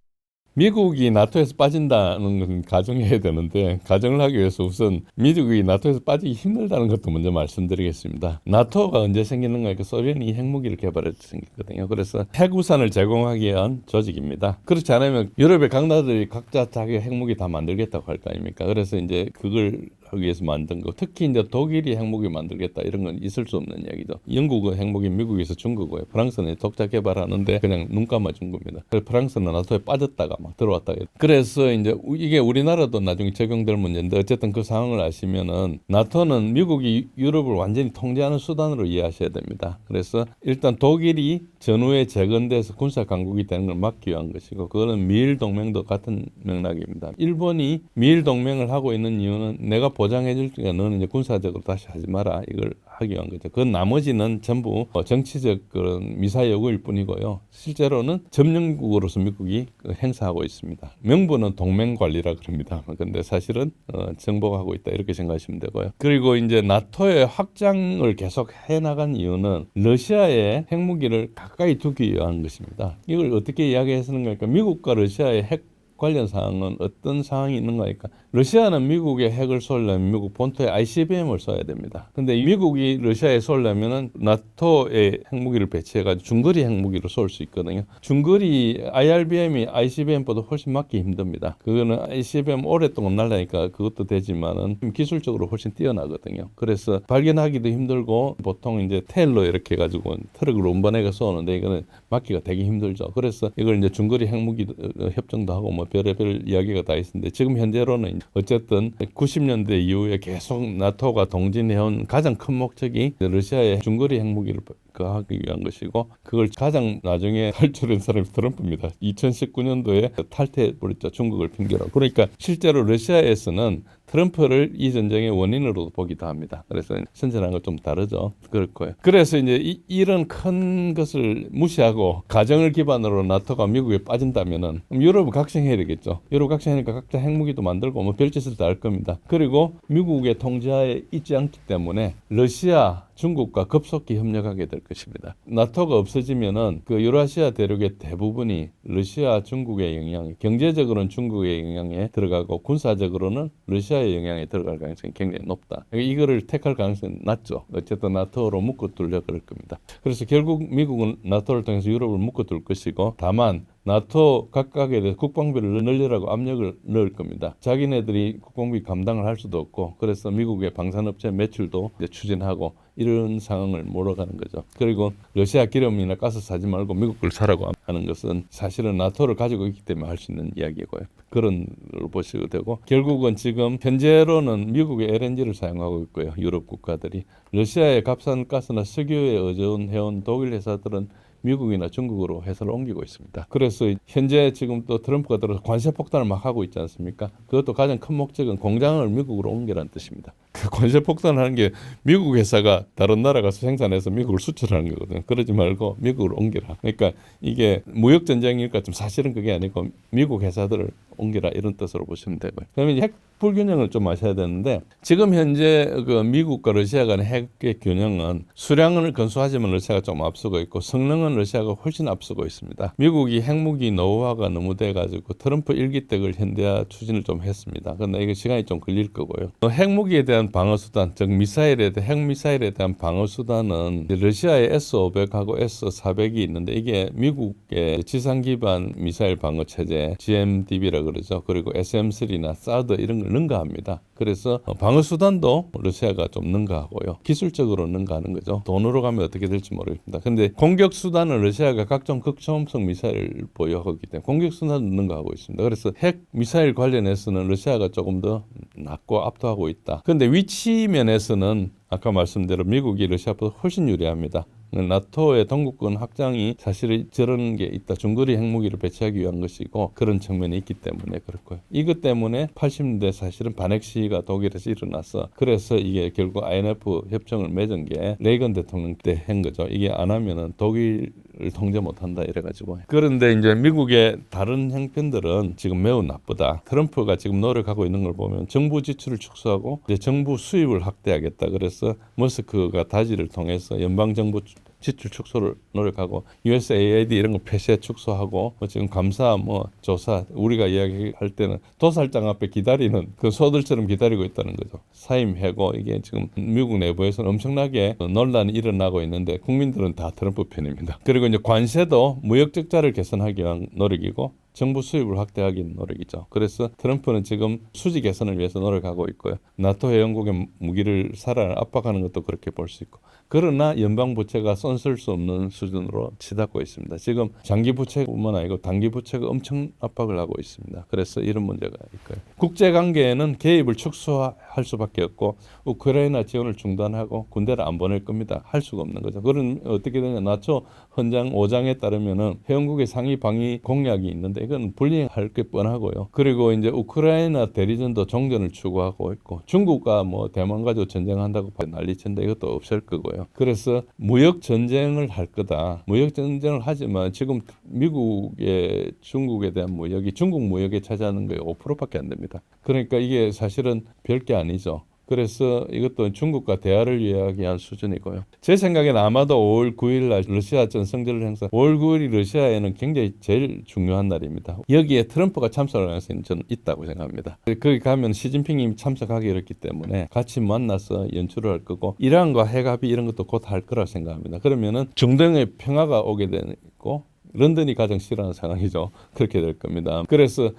미국이 나토에서 빠진다는 건 가정해야 되는데 가정을 하기 위해서 우선 미국이 나토에서 빠지기 힘들다는 것도 먼저 말씀드리겠습니다. 나토가 언제 생기는가? 소련이 핵무기를 개발해서 생겼거든요. 그래서 핵우산을 제공하기 위한 조직입니다. 그렇지 않으면 유럽의 각 나라들이 각자 자기 핵무기 다 만들겠다고 할 거 아닙니까? 그래서 이제 그걸 하기 위해서 만든 거. 특히 이제 독일이 핵무기 만들겠다 이런 건 있을 수 없는 이야기죠. 영국은 핵무기 미국에서 준 거고요. 프랑스는 독자 개발하는데 그냥 눈 감아 준 겁니다. 그래서 프랑스는 나토에 빠졌다가 막 들어왔다가. 그래서 이제 이게 우리나라도 나중에 적용될 문제인데 어쨌든 그 상황을 아시면은 나토는 미국이 유럽을 완전히 통제하는 수단으로 이해하셔야 됩니다. 그래서 일단 독일이 전후에 재건돼서 군사 강국이 되는 걸 막기 위한 것이고 그거는 미일 동맹도 같은 맥락입니다. 일본이 미일 동맹을 하고 있는 이유는 내가 보장해 줄 테니까 너는 이제 군사적으로 다시 하지 마라. 이걸 하기 위한 거죠. 그 나머지는 전부 정치적 그런 미사여구일 뿐이고요. 실제로는 점령국으로서 미국이 행사하고 있습니다. 명분은 동맹 관리라 그럽니다. 근데 사실은 정복하고 있다 이렇게 생각하시면 되고요. 그리고 이제 나토의 확장을 계속 해나간 이유는 러시아의 핵무기를 가까이 두기 위한 것입니다. 이걸 어떻게 이야기했는가 하니까 미국과 러시아의 핵 관련 사항은 어떤 상황이 있는가 하니까 러시아는 미국의 핵을 쏘려면 미국 본토에 ICBM을 쏴야 됩니다. 근데 미국이 러시아에 쏘려면은 나토의 핵무기를 배치해가지고 중거리 핵무기로 쏠 수 있거든요. 중거리 IRBM이 ICBM보다 훨씬 맞기 힘듭니다. 그거는 ICBM 오랫동안 날라니까 그것도 되지만은 기술적으로 훨씬 뛰어나거든요. 그래서 발견하기도 힘들고 보통 이제 테일러 이렇게 해가지고 트럭을 운반해가 쏘는데 이거는 맞기가 되게 힘들죠. 그래서 이걸 이제 중거리 핵무기 협정도 하고 뭐 별의별 이야기가 다 있는데 지금 현재로는 어쨌든 90년대 이후에 계속 나토가 동진해온 가장 큰 목적이 러시아의 중거리 핵무기를 하기 위한 것이고 그걸 가장 나중에 탈출한 사람이 트럼프입니다. 2019년도에 탈퇴해버렸죠. 중국을 핑계로. 그러니까 실제로 러시아에서는 트럼프를 이 전쟁의 원인으로 보기도 합니다. 그래서 선전한 건 좀 다르죠. 그렇고요. 그래서 이제 이런 큰 것을 무시하고 가정을 기반으로 나토가 미국에 빠진다면은 유럽은 각성해야 되겠죠. 유럽 각성하니까 각자 핵무기도 만들고 뭐 별짓을 다 할 겁니다. 그리고 미국의 통제하에 있지 않기 때문에 러시아, 중국과 급속히 협력하게 될 것입니다. 나토가 없어지면은 그 유라시아 대륙의 대부분이 러시아, 중국의 영향, 경제적으로는 중국의 영향에 들어가고 군사적으로는 러시아의 영향에 들어갈 가능성이 굉장히 높다. 이거를 택할 가능성이 낮죠. 어쨌든 나토로 묶어두려고 그럴 겁니다. 그래서 결국 미국은 나토를 통해서 유럽을 묶어둘 것이고 다만 나토 각각에 대해서 국방비를 늘리라고 압력을 넣을 겁니다. 자기네들이 국방비 감당을 할 수도 없고 그래서 미국의 방산업체 매출도 이제 추진하고 이런 상황을 몰아가는 거죠. 그리고 러시아 기름이나 가스 사지 말고 미국 걸 사라고 하는 것은 사실은 나토를 가지고 있기 때문에 할 수 있는 이야기고요. 그런 걸 보시게 되고 결국은 지금 현재로는 미국의 LNG를 사용하고 있고요. 유럽 국가들이 러시아의 값싼 가스나 석유에 의존해온 독일 회사들은 미국이나 중국으로 회사를 옮기고 있습니다. 그래서 현재 지금 또 트럼프가 들어서 관세 폭탄을 막 하고 있지 않습니까? 그것도 가장 큰 목적은 공장을 미국으로 옮기라는 뜻입니다. 그 관세 폭탄하는 게 미국 회사가 다른 나라 가서 생산해서 미국을 수출하는 거거든요. 그러지 말고 미국으로 옮기라. 그러니까 이게 무역 전쟁일까 좀 사실은 그게 아니고 미국 회사들을 옮기라 이런 뜻으로 보시면 되고요. 그러면 핵 불균형을 좀 아셔야 되는데 지금 현재 그 미국과 러시아 간의 핵의 균형은 수량을 건수하지만 러시아가 좀 앞서고 있고 성능은 러시아가 훨씬 앞서고 있습니다. 미국이 핵무기 노후화가 너무 돼가지고 트럼프 1기 때 그걸 현대화 추진을 좀 했습니다. 그런데 이게 시간이 좀 걸릴 거고요. 핵무기에 대한 방어 수단, 즉 핵미사일에 대한 방어 수단은 러시아의 S-500하고 S-400이 있는데 이게 미국의 지상 기반 미사일 방어 체제 GMDB라 그러죠. 그리고 SM-3나 사드 이런 걸 능가합니다. 그래서 방어 수단도 러시아가 좀 능가하고요. 기술적으로 능가하는 거죠. 돈으로 가면 어떻게 될지 모르겠습니다. 근데 공격 수단은 러시아가 각종 극초음속 미사일을 보유하고 있기 때문에 공격 수단도 능가하고 있습니다. 그래서 핵 미사일 관련해서는 러시아가 조금 더 낫고 압도하고 있다. 그런데 위치 면에서는 아까 말씀대로 미국이 러시아보다 훨씬 유리합니다. 나토의 동국권 확장이 사실 저런 게 있다. 중거리 핵무기를 배치하기 위한 것이고 그런 측면이 있기 때문에 그렇고요. 이것 때문에 80년대 사실은 반핵 시위가 독일에서 일어나서 그래서 이게 결국 INF 협정을 맺은 게 레이건 대통령 때 한 거죠. 이게 안 하면은 독일을 통제 못한다 이래가지고. 그런데 이제 미국의 다른 형편들은 지금 매우 나쁘다. 트럼프가 지금 노력하고 있는 걸 보면 정부 지출을 축소하고 이제 정부 수입을 확대하겠다. 그래서 머스크가 다지를 통해서 연방 정부 지출 축소를 노력하고 USAID 이런 거 폐쇄 축소하고 지금 감사 조사 우리가 이야기할 때는 도살장 앞에 기다리는 그 소들처럼 기다리고 있다는 거죠. 사임 해고 이게 지금 미국 내부에서는 엄청나게 논란이 일어나고 있는데 국민들은 다 트럼프 편입니다. 그리고 이제 관세도 무역 적자를 개선하기 위한 노력이고 정부 수입을 확대하기 위한 노력이죠. 그래서 트럼프는 지금 수지 개선을 위해서 노력하고 있고요. 나토 회원국의 무기를 살아를 압박하는 것도 그렇게 볼 수 있고. 그러나 연방 부채가 쏜쓸 수 없는 수준으로 치닫고 있습니다. 지금 장기 부채뿐만 아니고 단기 부채가 엄청 압박을 하고 있습니다. 그래서 이런 문제가 있고요. 국제 관계에는 개입을 축소할 수밖에 없고 우크라이나 지원을 중단하고 군대를 안 보낼 겁니다. 할 수가 없는 거죠. 그런 어떻게 되냐? 나토 헌장 5장에 따르면은 회원국의 상위 방위 공약이 있는데 이건 불이행할 게 뻔하고요. 그리고 이제 우크라이나 대리전도 종전을 추구하고 있고 중국과 대만 가지고 전쟁한다고 난리친다 이것도 없을 거고요. 그래서 무역 전쟁을 할 거다. 무역 전쟁을 하지만 지금 미국의 중국에 대한 무역이 중국 무역에 차지하는 게 5%밖에 안 됩니다. 그러니까 이게 사실은 별게 아니죠. 그래서 이것도 중국과 대화를 이야기한 수준이고요. 제 생각에는 아마도 5월 9일 날 러시아 전성절 행사 5월 9일이 러시아에는 굉장히 제일 중요한 날입니다. 여기에 트럼프가 참석할 가능성이 저는 있다고 생각합니다. 거기 가면 시진핑이 참석하기로 했기 때문에 같이 만나서 연출을 할 거고 이란과 핵합의 이런 것도 곧 할 거라 생각합니다. 그러면은 중동의 평화가 오게 되고 런던이 가장 싫어하는 상황이죠. 그렇게 될 겁니다.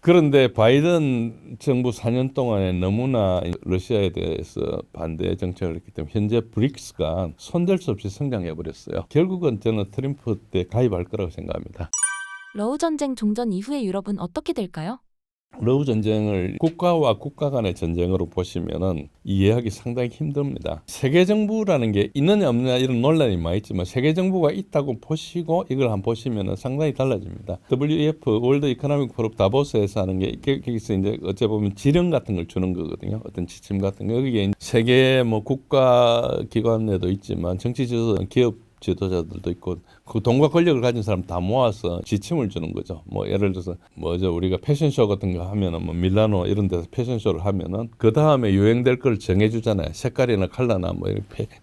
그런데 바이든 정부 4년 동안에 너무나 러시아에 대해서 반대 정책을 했기 때문에 현재 브릭스가 손댈 수 없이 성장해 버렸어요. 결국은 저는 트럼프 때 가입할 거라고 생각합니다. 러우 전쟁 종전 이후의 유럽은 어떻게 될까요? 러우 전쟁을 국가와 국가 간의 전쟁으로 보시면은 이해하기 상당히 힘듭니다. 세계 정부라는 게 있느냐 없느냐 이런 논란이 많이 있지만 세계 정부가 있다고 보시고 이걸 한번 보시면은 상당히 달라집니다. WEF 월드 이코노믹 포럼 다보스에서 하는 게 여기서 이제 어째 보면 지령 같은 걸 주는 거거든요. 어떤 지침 같은 거. 여기에 세계 국가 기관에도 있지만 정치 지도자, 기업 지도자들도 있고 그 돈과 권력을 가진 사람 다 모아서 지침을 주는 거죠. 예를 들어서 우리가 패션쇼 같은 거 하면은 밀라노 이런 데서 패션쇼를 하면은 그 다음에 유행될 걸 정해주잖아요. 색깔이나 컬러나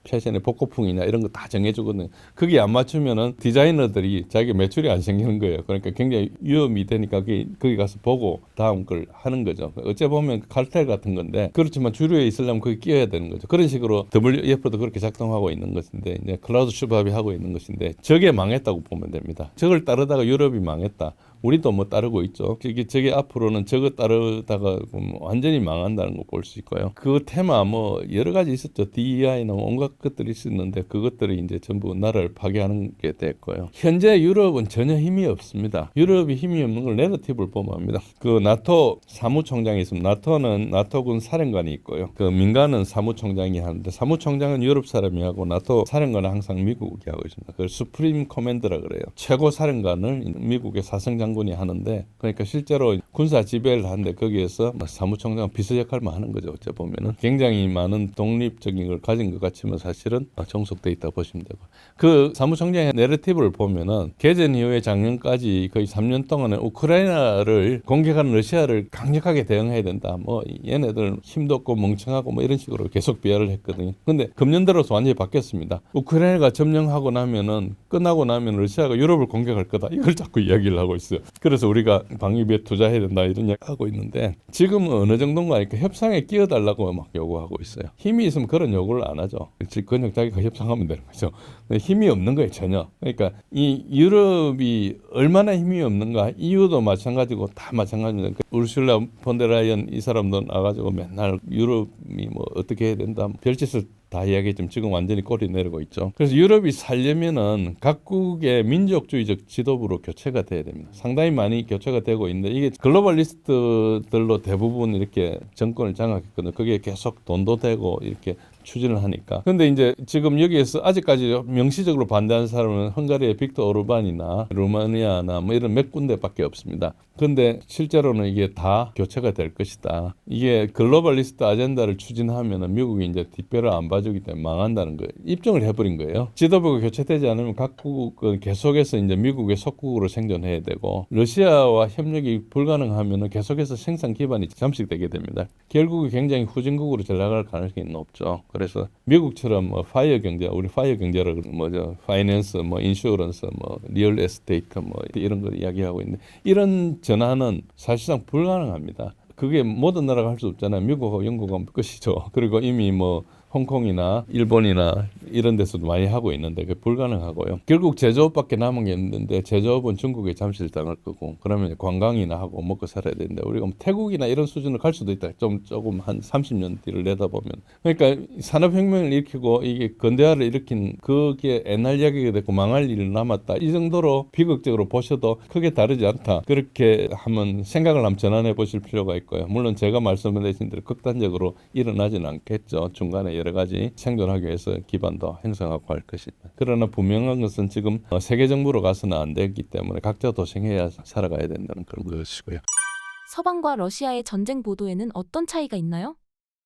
패션의 복고풍이냐 이런 거 다 정해주거든요. 그게 안 맞추면은 디자이너들이 자기 매출이 안 생기는 거예요. 그러니까 굉장히 위험이 되니까 거기 가서 보고 다음 걸 하는 거죠. 어째 보면 칼텔 같은 건데 그렇지만 주류에 있으려면 거기 끼워야 되는 거죠. 그런 식으로 WEF도 그렇게 작동하고 있는 것인데 이제 클라우스 슈밥이 하고 있는 것인데 저게 망했다고 보면 됩니다. 저걸 따르다가 유럽이 망했다. 우리도 따르고 있죠. 저게 앞으로는 저거 따르다가 완전히 망한다는 거 볼 수 있고요. 그 테마 여러 가지 있었죠. DEI나 온갖 것들이 있었는데 그것들이 이제 전부 나라를 파괴하는 게 됐고요. 현재 유럽은 전혀 힘이 없습니다. 유럽이 힘이 없는 걸 내러티브를 보면 합니다. 그 나토 사무총장이 있습니다. 나토는 나토군 사령관이 있고요. 그 민간은 사무총장이 하는데 사무총장은 유럽 사람이 하고 나토 사령관은 항상 미국이 하고 있습니다. 그걸 수프림 커맨더라 그래요. 최고 사령관을 미국의 사성장 장군이 하는데 그러니까 실제로 군사 지배를 하는데 거기에서 사무총장 비서 역할만 하는 거죠. 어째 보면은 굉장히 많은 독립적인 걸 가진 것 같지만 사실은 종속돼 있다 보시면 되고 그 사무총장의 내러티브를 보면은 개전 이후에 작년까지 거의 3년 동안에 우크라이나를 공격하는 러시아를 강력하게 대응해야 된다. 뭐 얘네들 힘도 없고 멍청하고 뭐 이런 식으로 계속 비하를 했거든요. 근데 금년 들어서 완전히 바뀌었습니다. 우크라이나가 점령하고 나면은 끝나고 나면 러시아가 유럽을 공격할 거다. 이걸 자꾸 이야기를 하고 있어요. 그래서 우리가 방위비에 투자해야 된다 이런 이야기 하고 있는데 지금은 어느 정도인가 하니까 협상에 끼어달라고 막 요구하고 있어요. 힘이 있으면 그런 요구를 안 하죠. 그냥 자기가 협상하면 되는 거죠. 힘이 없는 거예요 전혀. 그러니까 이 유럽이 얼마나 힘이 없는가 EU도 마찬가지고 다 마찬가지입니다. 우르슐라 폰데라이언 이 사람도 나가지고 맨날 유럽이 뭐 어떻게 해야 된다 별짓을 다 이야기했지만 지금 완전히 꼬리 내리고 있죠. 그래서 유럽이 살려면은 각국의 민족주의적 지도부로 교체가 돼야 됩니다. 상당히 많이 교체가 되고 있는데 이게 글로벌리스트들로 대부분 이렇게 정권을 장악했거든요. 그게 계속 돈도 되고 이렇게 추진을 하니까. 근데 이제 지금 여기에서 아직까지 명시적으로 반대하는 사람은 헝가리의 빅터 오르반이나 루마니아나 뭐 이런 몇 군데밖에 없습니다. 근데 실제로는 이게 다 교체가 될 것이다. 이게 글로벌리스트 아젠다를 추진하면은 미국이 이제 뒷배를 안 봐주기 때문에 망한다는 거예요. 입증을 해버린 거예요. 지도부가 교체되지 않으면 각국은 계속해서 이제 미국의 속국으로 생존해야 되고 러시아와 협력이 불가능하면은 계속해서 생산 기반이 잠식되게 됩니다. 결국은 굉장히 후진국으로 전락할 가능성이 높죠. 그래서 미국처럼 뭐 파이어 경제, 우리 파이어 경제를 뭐죠, 파이낸스, 뭐 인슈런스, 뭐 리얼 에스테이트 뭐 이런 걸 이야기하고 있는데 이런 전환은 사실상 불가능합니다. 그게 모든 나라가 할 수 없잖아요. 미국하고 영국은 끝이죠. 그리고 이미 뭐 홍콩이나 일본이나 이런 데서도 많이 하고 있는데 그게 불가능하고요. 결국 제조업밖에 남은 게 없는데 제조업은 중국에 잠실 당할 거고 그러면 관광이나 하고 먹고 살아야 되는데 우리가 뭐 태국이나 이런 수준을 갈 수도 있다. 조금 한 30년 뒤를 내다보면. 그러니까 산업혁명을 일으키고 이게 근대화를 일으킨 그게 옛날 이야기가 됐고 망할 일 남았다. 이 정도로 비극적으로 보셔도 크게 다르지 않다. 그렇게 한번 생각을 한번 전환해 보실 필요가 있고요. 물론 제가 말씀드린 대로 극단적으로 일어나지는 않겠죠. 중간에 여러 가지 생존하기 위해서 기반도 형성하고 할 것입니다. 그러나 분명한 것은 지금 세계 정부로 가서는 안 되기 때문에 각자 도생해야 살아가야 된다는 그런 것이고요. 서방과 러시아의 전쟁 보도에는 어떤 차이가 있나요?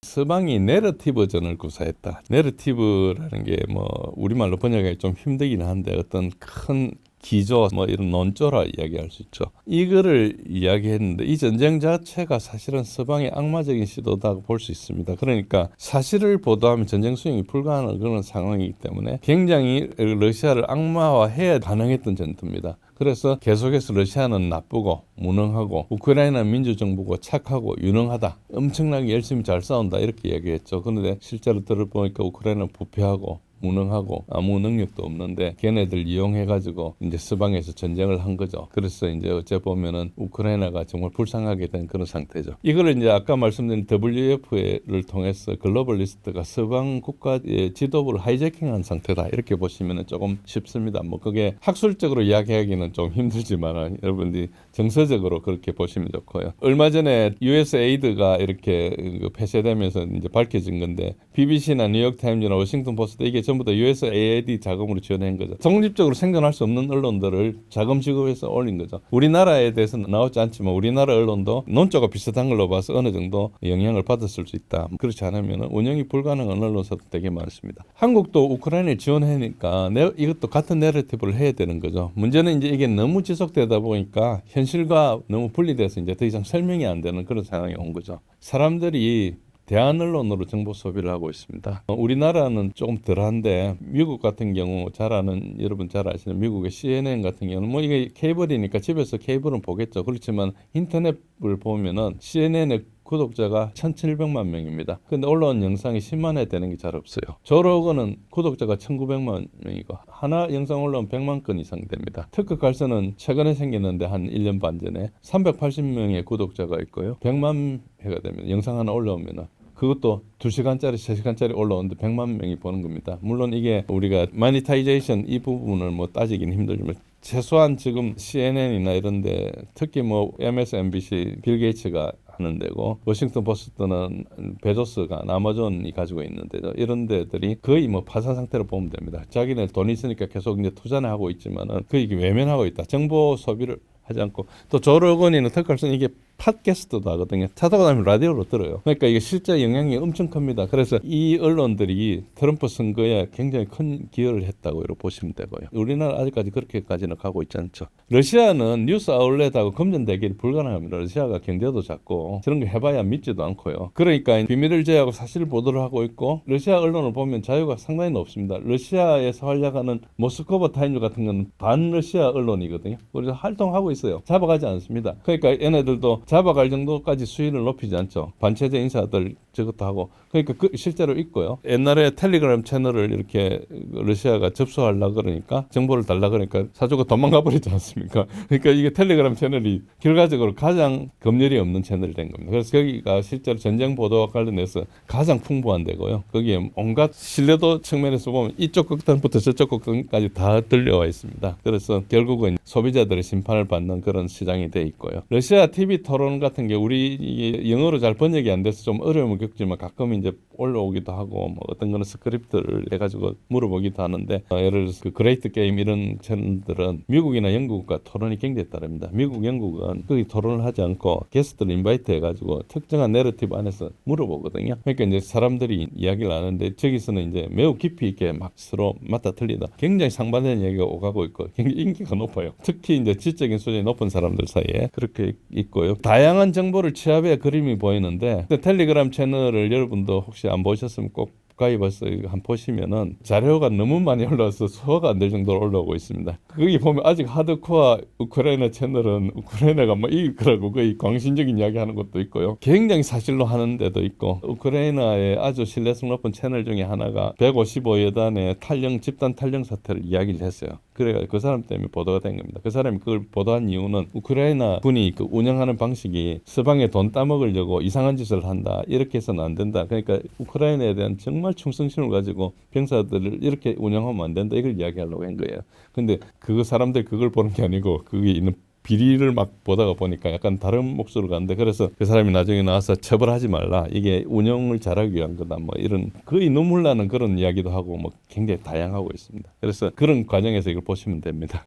서방이 내러티브전을 구사했다. 내러티브라는 게 뭐 우리말로 번역하기 좀 힘들긴 한데 어떤 큰 기조 뭐 이런 논조라 이야기할 수 있죠. 이거를 이야기했는데 이 전쟁 자체가 사실은 서방의 악마적인 시도다 볼 수 있습니다. 그러니까 사실을 보도하면 전쟁 수행이 불가능한 그런 상황이기 때문에 굉장히 러시아를 악마화해야 가능했던 전투입니다. 그래서 계속해서 러시아는 나쁘고 무능하고 우크라이나는 민주정부고 착하고 유능하다. 엄청나게 열심히 잘 싸운다 이렇게 이야기했죠. 그런데 실제로 들어보니까 우크라이나는 부패하고 무능하고 아무 능력도 없는데 걔네들 이용해가지고 이제 서방에서 전쟁을 한 거죠. 그래서 이제 어째 보면은 우크라이나가 정말 불쌍하게 된 그런 상태죠. 이거를 이제 아까 말씀드린 WF를 통해서 글로벌리스트가 서방 국가의 지도부를 하이제킹한 상태다 이렇게 보시면은 조금 쉽습니다. 뭐 그게 학술적으로 이야기하기는 좀 힘들지만 여러분들이 정서적으로 그렇게 보시면 좋고요. 얼마 전에 USAID가 이렇게 폐쇄되면서 이제 밝혀진 건데 BBC나 뉴욕타임즈나 워싱턴 포스트 이게 전부 다 USAID 자금으로 지원한 거죠. 독립적으로 생존할 수 없는 언론들을 자금 지급해서 올린 거죠. 우리나라에 대해서는 나오지 않지만 우리나라 언론도 논조가 비슷한 걸로 봐서 어느 정도 영향을 받았을 수 있다. 그렇지 않으면 운영이 불가능한 언론사도 되게 많습니다. 한국도 우크라이나에 지원하니까 이것도 같은 내러티브를 해야 되는 거죠. 문제는 이제 이게 너무 지속되다 보니까 현실과 너무 분리돼서 이제 더 이상 설명이 안 되는 그런 상황이 온 거죠. 사람들이 대한 언론으로 정보 소비를 하고 있습니다. 우리나라는 조금 덜한데 미국 같은 경우 잘 아는 여러분 잘 아시는 미국의 CNN 같은 경우는 뭐 이게 케이블이니까 집에서 케이블은 보겠죠. 그렇지만 인터넷을 보면은 CNN의 구독자가 1,700만 명입니다. 근데 올라온 영상이 10만 회 되는 게 잘 없어요. 조로건은 구독자가 1,900만 명이고 하나 영상 올라오면 100만 건 이상 됩니다. 특급 갈선은 최근에 생겼는데 한 1년 반 전에 380명의 구독자가 있고요. 100만 회가 됩니다. 영상 하나 올라오면은 그것도 2시간짜리, 3시간짜리 올라오는데 100만 명이 보는 겁니다. 물론 이게 우리가 마니타이제이션 이 부분을 뭐 따지긴 힘들지만 최소한 지금 CNN이나 이런데 특히 뭐 MSNBC 빌 게이츠가 하는 데고 워싱턴 포스트는 베조스가 아마존이 가지고 있는 데죠. 이런 데들이 거의 뭐 파산 상태로 보면 됩니다. 자기네 돈 있으니까 계속 이제 투자는 하고 있지만은 그 이게 외면하고 있다. 정보 소비를 하지 않고 또 조 로건이는 특활성 이게 팟캐스트도 하거든요. 찾아가 다니면 라디오로 들어요. 그러니까 이게 실제 영향이 엄청 큽니다. 그래서 이 언론들이 트럼프 선거에 굉장히 큰 기여를 했다고 이렇게 보시면 되고요. 우리나라 아직까지 그렇게까지는 가고 있지 않죠. 러시아는 뉴스 아울렛하고 검증 대결이 불가능합니다. 러시아가 경제도 작고 저런 거 해봐야 믿지도 않고요. 그러니까 비밀을 제외하고 사실 보도를 하고 있고 러시아 언론을 보면 자유가 상당히 높습니다. 러시아에서 활약하는 모스크바 타임즈 같은 건 반러시아 언론이거든요. 그래서 활동하고 있어요. 잡아가지 않습니다. 그러니까 얘네들도 잡아갈 정도까지 수위를 높이지 않죠. 반체제 인사들 저것도 하고 그러니까 실제로 있고요. 옛날에 텔레그램 채널을 이렇게 러시아가 접수하려고 그러니까 정보를 달라 그러니까 사주가 도망가 버리지 않습니까? 그러니까 이게 텔레그램 채널이 결과적으로 가장 검열이 없는 채널이 된 겁니다. 그래서 거기가 실제로 전쟁 보도와 관련해서 가장 풍부한 데고요. 거기에 온갖 신뢰도 측면에서 보면 이쪽 극단부터 저쪽 극단까지 다 들려와 있습니다. 그래서 결국은 소비자들의 심판을 받는 그런 시장이 돼 있고요. 러시아 TV 토론 같은 게 우리 이게 영어로 잘 번역이 안 돼서 좀 어려움을 겪지만 가끔 이제 올라오기도 하고 뭐 어떤 거는 스크립트를 해가지고 물어보기도 하는데 예를 들어서 그 그레이트 게임 이런 채널들은 미국이나 영국과 토론이 굉장히 다릅니다. 미국, 영국은 거기 토론을 하지 않고 게스트를 인바이트 해가지고 특정한 내러티브 안에서 물어보거든요. 그러니까 이제 사람들이 이야기를 하는데 저기서는 이제 매우 깊이 있게 막 서로 맞다 틀리다 굉장히 상반된 이야기가 오가고 있고 굉장히 인기가 높아요. 특히 이제 지적인 수준이 높은 사람들 사이에 그렇게 있고요. 다양한 정보를 취합해 그림이 보이는데 텔레그램 채널을 여러분도 혹시 안 보셨으면 꼭 가입해서 한 보시면은 자료가 너무 많이 올라와서 소화가 안 될 정도로 올라오고 있습니다. 거기 보면 아직 하드코어 우크라이나 채널은 우크라이나가 뭐 이길 거라고 거의 광신적인 이야기하는 것도 있고요. 굉장히 사실로 하는 데도 있고 우크라이나의 아주 신뢰성 높은 채널 중에 하나가 155여단의 탈영 집단 탈영 사태를 이야기를 했어요. 그래가 그 사람 때문에 보도가 된 겁니다. 그 사람이 그걸 보도한 이유는 우크라이나 군이 그 운영하는 방식이 서방에 돈 따먹으려고 이상한 짓을 한다. 이렇게 해서는 안 된다. 그러니까 우크라이나에 대한 정말 충성심을 가지고 병사들을 이렇게 운영하면 안 된다. 이걸 이야기하려고 한 거예요. 근데 그 사람들 그걸 보는 게 아니고 그게 있는 비리를 막 보다가 보니까 약간 다른 목소리로 가는데 그래서 그 사람이 나중에 나와서 처벌하지 말라. 이게 운영을 잘하기 위한 거다. 뭐 이런 거의 눈물 나는 그런 이야기도 하고 뭐 굉장히 다양하고 있습니다. 그래서 그런 과정에서 이걸 보시면 됩니다.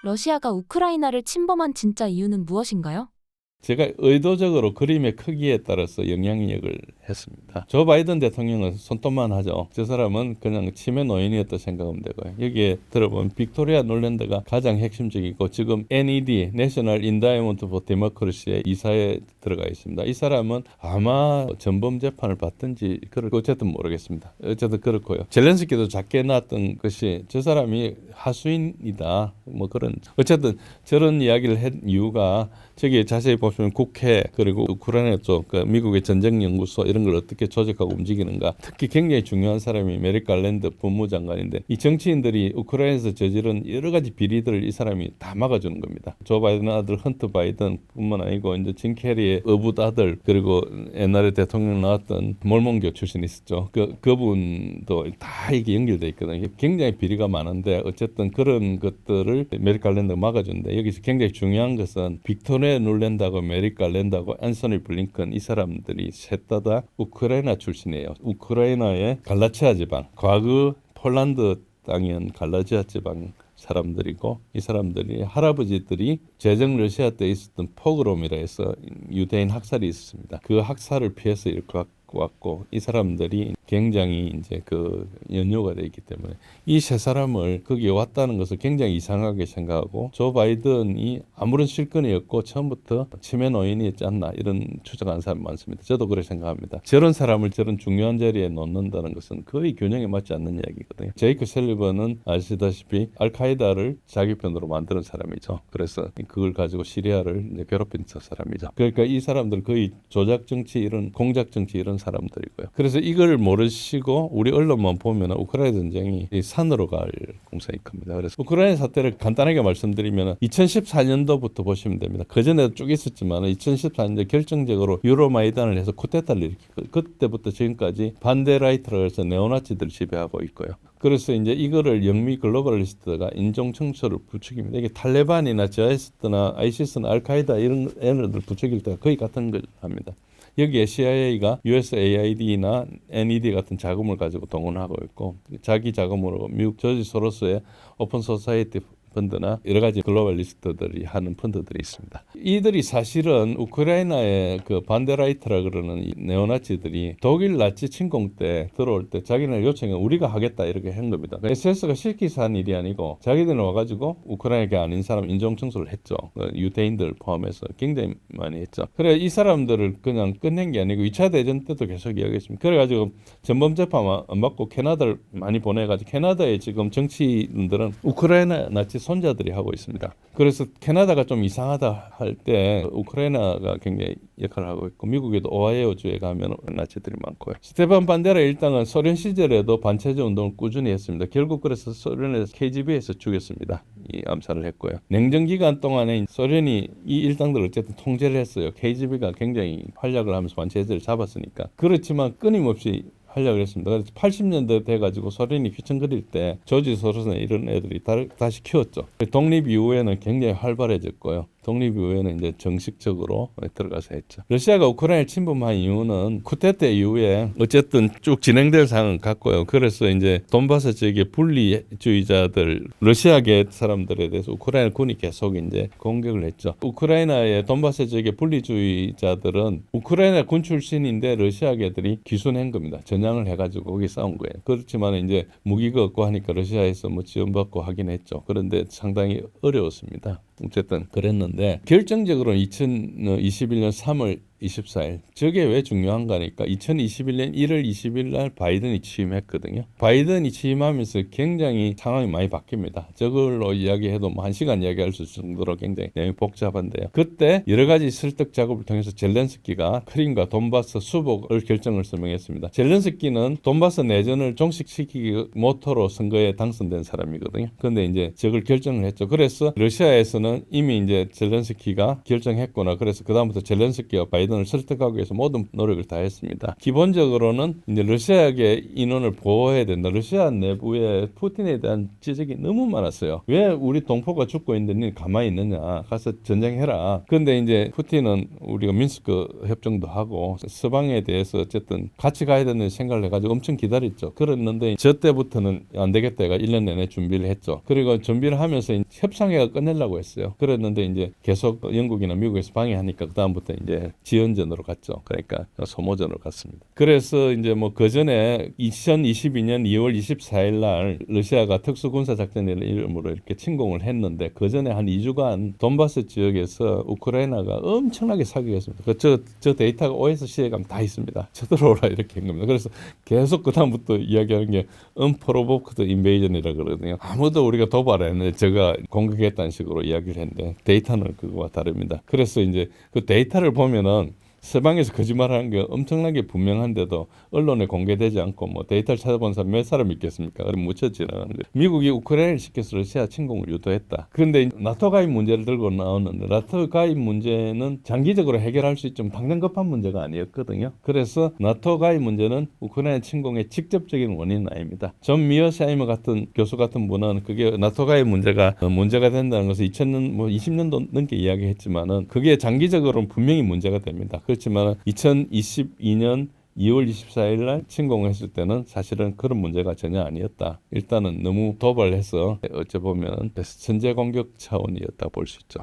러시아가 우크라이나를 침범한 진짜 이유는 무엇인가요? 제가 의도적으로 그림의 크기에 따라서 영향력을 했습니다. 조 바이든 대통령은 손톱만 하죠. 저 사람은 그냥 치매 노인이었다 생각하면 되고요. 여기에 들어보면 빅토리아 놀랜드가 가장 핵심적이고 지금 NED, National Endowment for Democracy의 이사에 들어가 있습니다. 이 사람은 아마 전범 재판을 받든지 그럴 어쨌든 모르겠습니다. 어쨌든 그렇고요. 젤렌스키도 작게 나왔던 것이 저 사람이 하수인이다. 뭐 그런 어쨌든 저런 이야기를 한 이유가 저기 자세히 보시면 국회 그리고 우크라이나 쪽 그 미국의 전쟁연구소 이런 걸 어떻게 조직하고 움직이는가 특히 굉장히 중요한 사람이 메릭 갈랜드 법무장관인데 이 정치인들이 우크라이나에서 저지른 여러 가지 비리들을 이 사람이 다 막아주는 겁니다. 조 바이든 아들 헌터 바이든 뿐만 아니고 이제 진 캐리의 어붓 아들 그리고 옛날에 대통령 나왔던 몰몬교 출신 있었죠. 그분도 다 이게 연결돼 있거든요. 굉장히 비리가 많은데 어쨌든 그런 것들을 메릭 갈랜드가 막아주는데 여기서 굉장히 중요한 것은 빅토리아 놀랜드하고 메릭 갈랜드하고 앤서니 블링컨 이 사람들이 셋 다 우크라이나 출신이에요. 우크라이나의 갈라치아 지방, 과거 폴란드 땅이었던 갈라치아 지방 사람들이고 이 사람들이 할아버지들이 제정 러시아 때 있었던 포그롬이라 해서 유대인 학살이 있었습니다. 그 학살을 피해서 이렇게 왔고 이 사람들이 굉장히 이제 그 연료가 돼 있기 때문에 이 세 사람을 거기에 왔다는 것을 굉장히 이상하게 생각하고 조 바이든이 아무런 실권이 없고 처음부터 치매 노인이었지 않나 이런 추정하는 사람 많습니다. 저도 그렇게 생각합니다. 저런 사람을 저런 중요한 자리에 놓는다는 것은 거의 균형에 맞지 않는 이야기거든요. 제이크 셀리번은 아시다시피 알카에다를 자기 편으로 만드는 사람이죠. 그래서 그걸 가지고 시리아를 이제 괴롭힌 사람이죠. 그러니까 이 사람들 거의 조작 정치 이런 공작 정치 이런 사람들이고요. 그래서 이걸 모르시고 우리 언론만 보면 우크라이나 전쟁이 산으로 갈 공산이 큽니다. 그래서 우크라이나 사태를 간단하게 말씀드리면 2014년도부터 보시면 됩니다. 그전에도 쭉 있었지만 2014년도 결정적으로 유로마이단을 해서 쿠데타를 일으키고 그때부터 지금까지 반대 라이트라고 해서 네오나치들을 지배하고 있고요. 그래서 이제 이거를 영미 글로벌리스트가 인종 청소를 부추깁니다. 이게 탈레반이나 지하이스트나 아이시스나 알카에다 이런 애들 부추길 때가 거의 같은 걸 합니다. 여기에 CIA가 USAID나 NED 같은 자금을 가지고 동원하고 있고 자기 자금으로 미국 저지 소로스의 오픈 소사이티 펀드나 여러 가지 글로벌리스트들이 하는 펀드들이 있습니다. 이들이 사실은 우크라이나의 그 반데라이트라 그러는 이 네오나치들이 독일 나치 침공 때 들어올 때 자기네 요청에 우리가 하겠다 이렇게 한 겁니다. SS가 시키서 한 일이 아니고 자기들은 와가지고 우크라이나가 아닌 사람 인종 청소를 했죠. 유대인들 포함해서 굉장히 많이 했죠. 그래 이 사람들을 그냥 끝낸 게 아니고 2차 대전 때도 계속 이야기했습니다. 그래가지고 전범 재판 안 받고 캐나다를 많이 보내가지고 캐나다의 지금 정치인들은 우크라이나 나치 손자들이 하고 있습니다. 그래서 캐나다가 좀 이상하다 할 때 우크라이나가 굉장히 역할을 하고 있고 미국에도 오하이오주에 가면 나치들이 많고요. 스테판 반데라 일당은 소련 시절에도 반체제 운동을 꾸준히 했습니다. 결국 그래서 소련에서 KGB에서 죽였습니다. 이 암살을 했고요. 냉전 기간 동안에 소련이 이 일당들을 어쨌든 통제를 했어요. KGB가 굉장히 활약을 하면서 반체제를 잡았으니까. 그렇지만 끊임없이 하려고 했습니다. 그래서 80년대 돼가지고 소련이 휘청거릴 때 조지 소로스나 이런 애들이 다시 키웠죠. 독립 이후에는 굉장히 활발해졌고요. 독립 이후에는 이제 정식적으로 들어가서 했죠. 러시아가 우크라이나를 침범한 이유는 쿠데타 이후에 어쨌든 쭉 진행될 상황을 갖고요. 그래서 이제 돈바스 지역의 분리주의자들, 러시아계 사람들에 대해서 우크라이나 군이 계속 이제 공격을 했죠. 우크라이나의 돈바스 지역의 분리주의자들은 우크라이나 군 출신인데 러시아계들이 기순한 겁니다. 전향을 해가지고 거기 싸운 거예요. 그렇지만 이제 무기가 없고 하니까 러시아에서 뭐 지원받고 하긴 했죠. 그런데 상당히 어려웠습니다. 어쨌든 그랬는데 결정적으로는 2021년 3월 24일 저게 왜 중요한가 하니까 2021년 1월 20일 날 바이든이 취임했거든요. 바이든이 취임하면서 굉장히 상황이 많이 바뀝니다. 저걸로 이야기해도 뭐 1시간 이야기할 수 있을 정도로 굉장히 내용이 복잡한데요. 그때 여러 가지 설득 작업을 통해서 젤렌스키가 크림과 돈바스 수복을 결정을 서명했습니다. 젤렌스키는 돈바스 내전을 종식시키기 모토로 선거에 당선된 사람이거든요. 그런데 이제 저걸 결정을 했죠. 그래서 러시아에서는 이미 이제 젤렌스키가 결정했구나. 그래서 그다음부터 젤렌스키와 바이든을 설득하기 위해서 모든 노력을 다했습니다. 기본적으로는 이제 러시아계 인원을 보호해야 된다. 러시아 내부에 푸틴에 대한 지적이 너무 많았어요. 왜 우리 동포가 죽고 있는데 니 가만히 있느냐. 가서 전쟁해라. 그런데 이제 푸틴은 우리가 민스크 협정도 하고 서방에 대해서 어쨌든 같이 가야 되는 생각을 해가지고 엄청 기다렸죠. 그랬는데 저 때부터는 안 되겠다. 얘가 1년 내내 준비를 했죠. 그리고 준비를 하면서 협상회가 끝내려고 했어요. 그랬는데 이제 계속 영국이나 미국에서 방해하니까 그다음부터 이제 지연전으로 갔죠. 그러니까 소모전으로 갔습니다. 그래서 이제 뭐 그 전에 2022년 2월 24일 날 러시아가 특수군사작전이라는 이름으로 이렇게 침공을 했는데 그 전에 한 2주간 돈바스 지역에서 우크라이나가 엄청나게 사격했습니다. 저 데이터가 OSC에 가면 다 있습니다. 쳐들어오라 이렇게 한 겁니다. 그래서 계속 그다음부터 이야기하는 게 unprovoked invasion이라 그러거든요. 아무도 우리가 도발 안 했는데 제가 공격했다는 식으로 이야기를 했는데 데이터는 그거와 다릅니다. 그래서 이제 그 데이터를 보면은 서방에서 거짓말하는 게 엄청나게 분명한데도 언론에 공개되지 않고 뭐 데이터를 찾아본 사람 몇 사람 있겠습니까? 그럼 묻혀 지나가는 거예요. 미국이 우크라이나를 시켜서 러시아 침공을 유도했다. 그런데 나토 가입 문제를 들고 나오는데 나토 가입 문제는 장기적으로 해결할 수 있지만 당장 급한 문제가 아니었거든요. 그래서 나토 가입 문제는 우크라이나 침공의 직접적인 원인은 아닙니다. 존 미어사이머 같은 교수 같은 분은 그게 나토 가입 문제가 된다는 것을 2000년 뭐 20년도 넘게 이야기했지만은 그게 장기적으로는 분명히 문제가 됩니다. 그렇지만 2022년 2월 24일 날 침공했을 때는 사실은 그런 문제가 전혀 아니었다. 일단은 너무 도발해서 어찌 보면 선제 공격 차원이었다 볼 수 있죠.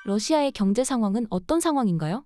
러시아의 경제 상황은 어떤 상황인가요?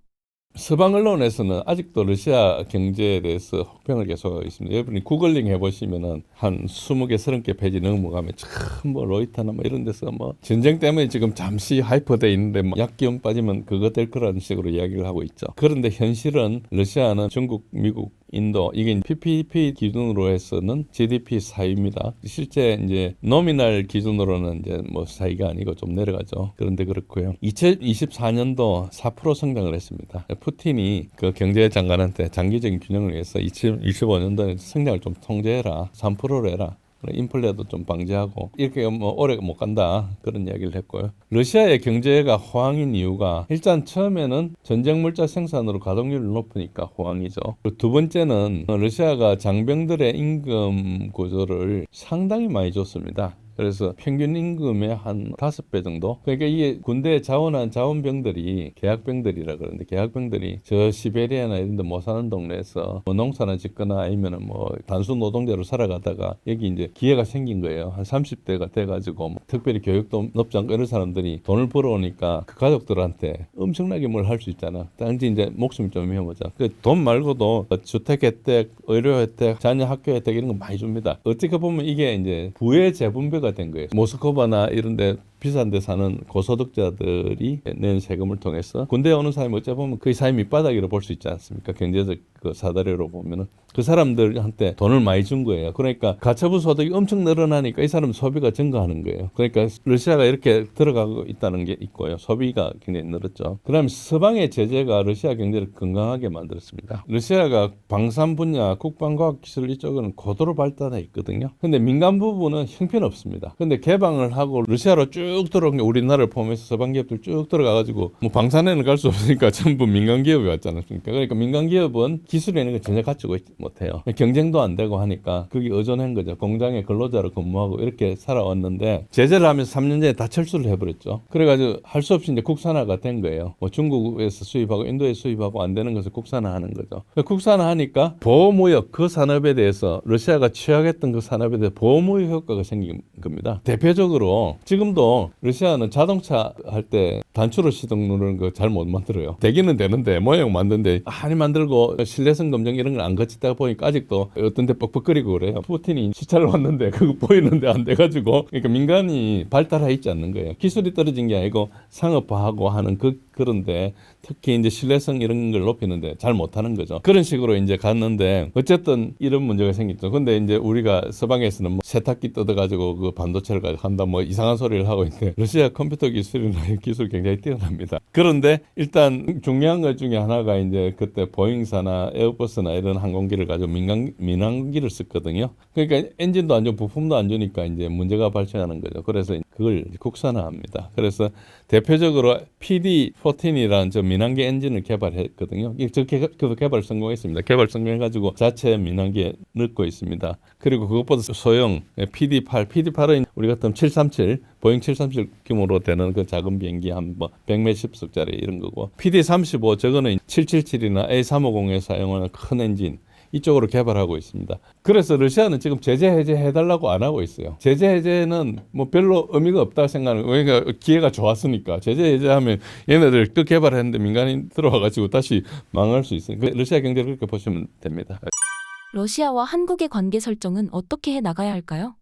서방 언론에서는 아직도 러시아 경제에 대해서 혹평을 계속하고 있습니다. 여러분이 구글링 해보시면은 한 20개, 30개 페이지 넘어가면 참 뭐 로이터나 뭐 이런 데서 뭐 전쟁 때문에 지금 잠시 하이퍼돼 있는데 뭐 약기운 빠지면 그거 될 거라는 식으로 이야기를 하고 있죠. 그런데 현실은 러시아는 중국, 미국, 인도 이게 PPP 기준으로 해서는 GDP 4위입니다. 실제 이제 노미널 기준으로는 이제 뭐 4위가 아니고 좀 내려가죠. 그런데 그렇고요. 2024년도 4% 성장을 했습니다. 푸틴이 그 경제장관한테 장기적인 균형을 위해서 2025년도에 성장을 좀 통제해라. 3%로 해라. 인플레도 좀 방지하고 이렇게 뭐 오래 못 간다 그런 이야기를 했고요. 러시아의 경제가 호황인 이유가 일단 처음에는 전쟁 물자 생산으로 가동률이 높으니까 호황이죠. 그리고 두 번째는 러시아가 장병들의 임금 구조를 상당히 많이 줬습니다. 그래서 평균 임금의 한 5배 정도. 그러니까 이게 군대에 자원한 자원병들이 계약병들이라 그러는데 계약병들이 저 시베리아나 이런 데 못 사는 동네에서 뭐 농사나 짓거나 아니면은 뭐 단순 노동자로 살아가다가 여기 이제 기회가 생긴 거예요. 한 30대가 돼가지고 뭐 특별히 교육도 높지 않고 이런 사람들이 돈을 벌어오니까 그 가족들한테 엄청나게 뭘 할 수 있잖아. 단지 이제 목숨이 좀 위험하죠. 그 돈 말고도 주택 혜택, 의료 혜택, 자녀 학교 혜택 이런 거 많이 줍니다. 어떻게 보면 이게 이제 부의 재분배가 된 거예요. 모스크바나 이런 데 비싼 데 사는 고소득자들이 낸 세금을 통해서 군대에 오는 사람이 어찌 보면 거의 사회 밑바닥이라고 볼 수 있지 않습니까? 경제적 그 사다리로 보면은 그 사람들한테 돈을 많이 준 거예요. 그러니까 가처분 소득이 엄청 늘어나니까 이 사람 소비가 증가하는 거예요. 그러니까 러시아가 이렇게 들어가고 있다는 게 있고요. 소비가 굉장히 늘었죠. 그다음에 서방의 제재가 러시아 경제를 건강하게 만들었습니다. 러시아가 방산 분야, 국방과학 기술 이쪽은 고도로 발달해 있거든요. 근데 민간 부분은 형편없습니다. 근데 개방을 하고 러시아로 쭉 들어온 게 우리나라를 포함해서 서방 기업들 쭉 들어가가지고 뭐 방산에는 갈 수 없으니까 전부 민간 기업이 왔지 않습니까? 그러니까 민간 기업은 기술에 있는 거 전혀 갖추고 있지 못해요. 경쟁도 안 되고 하니까 그게 의존한 거죠. 공장에 근로자로 근무하고 이렇게 살아왔는데 제재를 하면서 3년 전에 다 철수를 해버렸죠. 그래가지고 할 수 없이 이제 국산화가 된 거예요. 뭐 중국에서 수입하고 인도에서 수입하고 안 되는 것을 국산화하는 거죠. 국산화하니까 보호무역 그 산업에 대해서 러시아가 취약했던 그 산업에 대해 보호무역 효과가 생긴 겁니다. 대표적으로 지금도 러시아는 자동차 할 때 단추로 시동 누르는 거 잘 못 만들어요. 되기는 되는데 모양 만드는데 많이 만들고 신뢰성 검증 이런 걸 안 거치다 보니까 아직도 어떤 데 뻑뻑거리고 그래요. 푸틴이 시찰을 왔는데 그거 보이는데 안 돼가지고 그러니까 민간이 발달해 있지 않는 거예요. 기술이 떨어진 게 아니고 상업화하고 하는 그런데 특히 이제 신뢰성 이런 걸 높이는데 잘 못하는 거죠. 그런 식으로 이제 갔는데 어쨌든 이런 문제가 생겼죠. 근데 이제 우리가 서방에서는 뭐 세탁기 뜯어가지고 그 반도체를 가지고 한다 뭐 이상한 소리를 하고 있는데 러시아 컴퓨터 기술이나 기술 굉장히 뛰어납니다. 그런데 일단 중요한 것 중에 하나가 이제 그때 보잉사나 에어버스나 이런 항공기를 가지고 민항기를 썼거든요. 그러니까 엔진도 안 좋고 부품도 안 좋으니까 이제 문제가 발생하는 거죠. 그래서 그걸 국산화합니다. 그래서 대표적으로 PD-14이라는 저 민항기 엔진을 개발했거든요. 그 개발 성공했습니다. 개발 성공해가지고 자체 민항기에 넣고 있습니다. 그리고 그것보다 소형 PD-8은 우리 같은 737, 보잉 737 규모로 되는 그 작은 비행기 한 뭐 100몇십석짜리 이런 거고 PD-35 저거는 777이나 A350에 사용하는 큰 엔진 이쪽으로 개발하고 있습니다. 그래서 러시아는 지금 제재 해제해달라고 안 하고 있어요. 제재 해제는 뭐 별로 의미가 없다 생각하는 거예요. 그러니까 기회가 좋았으니까 제재 해제하면 얘네들 또 개발했는데 민간인 들어와가지고 다시 망할 수 있어요. 러시아 경제를 그렇게 보시면 됩니다. 러시아와 한국의 관계 설정은 어떻게 해 나가야 할까요?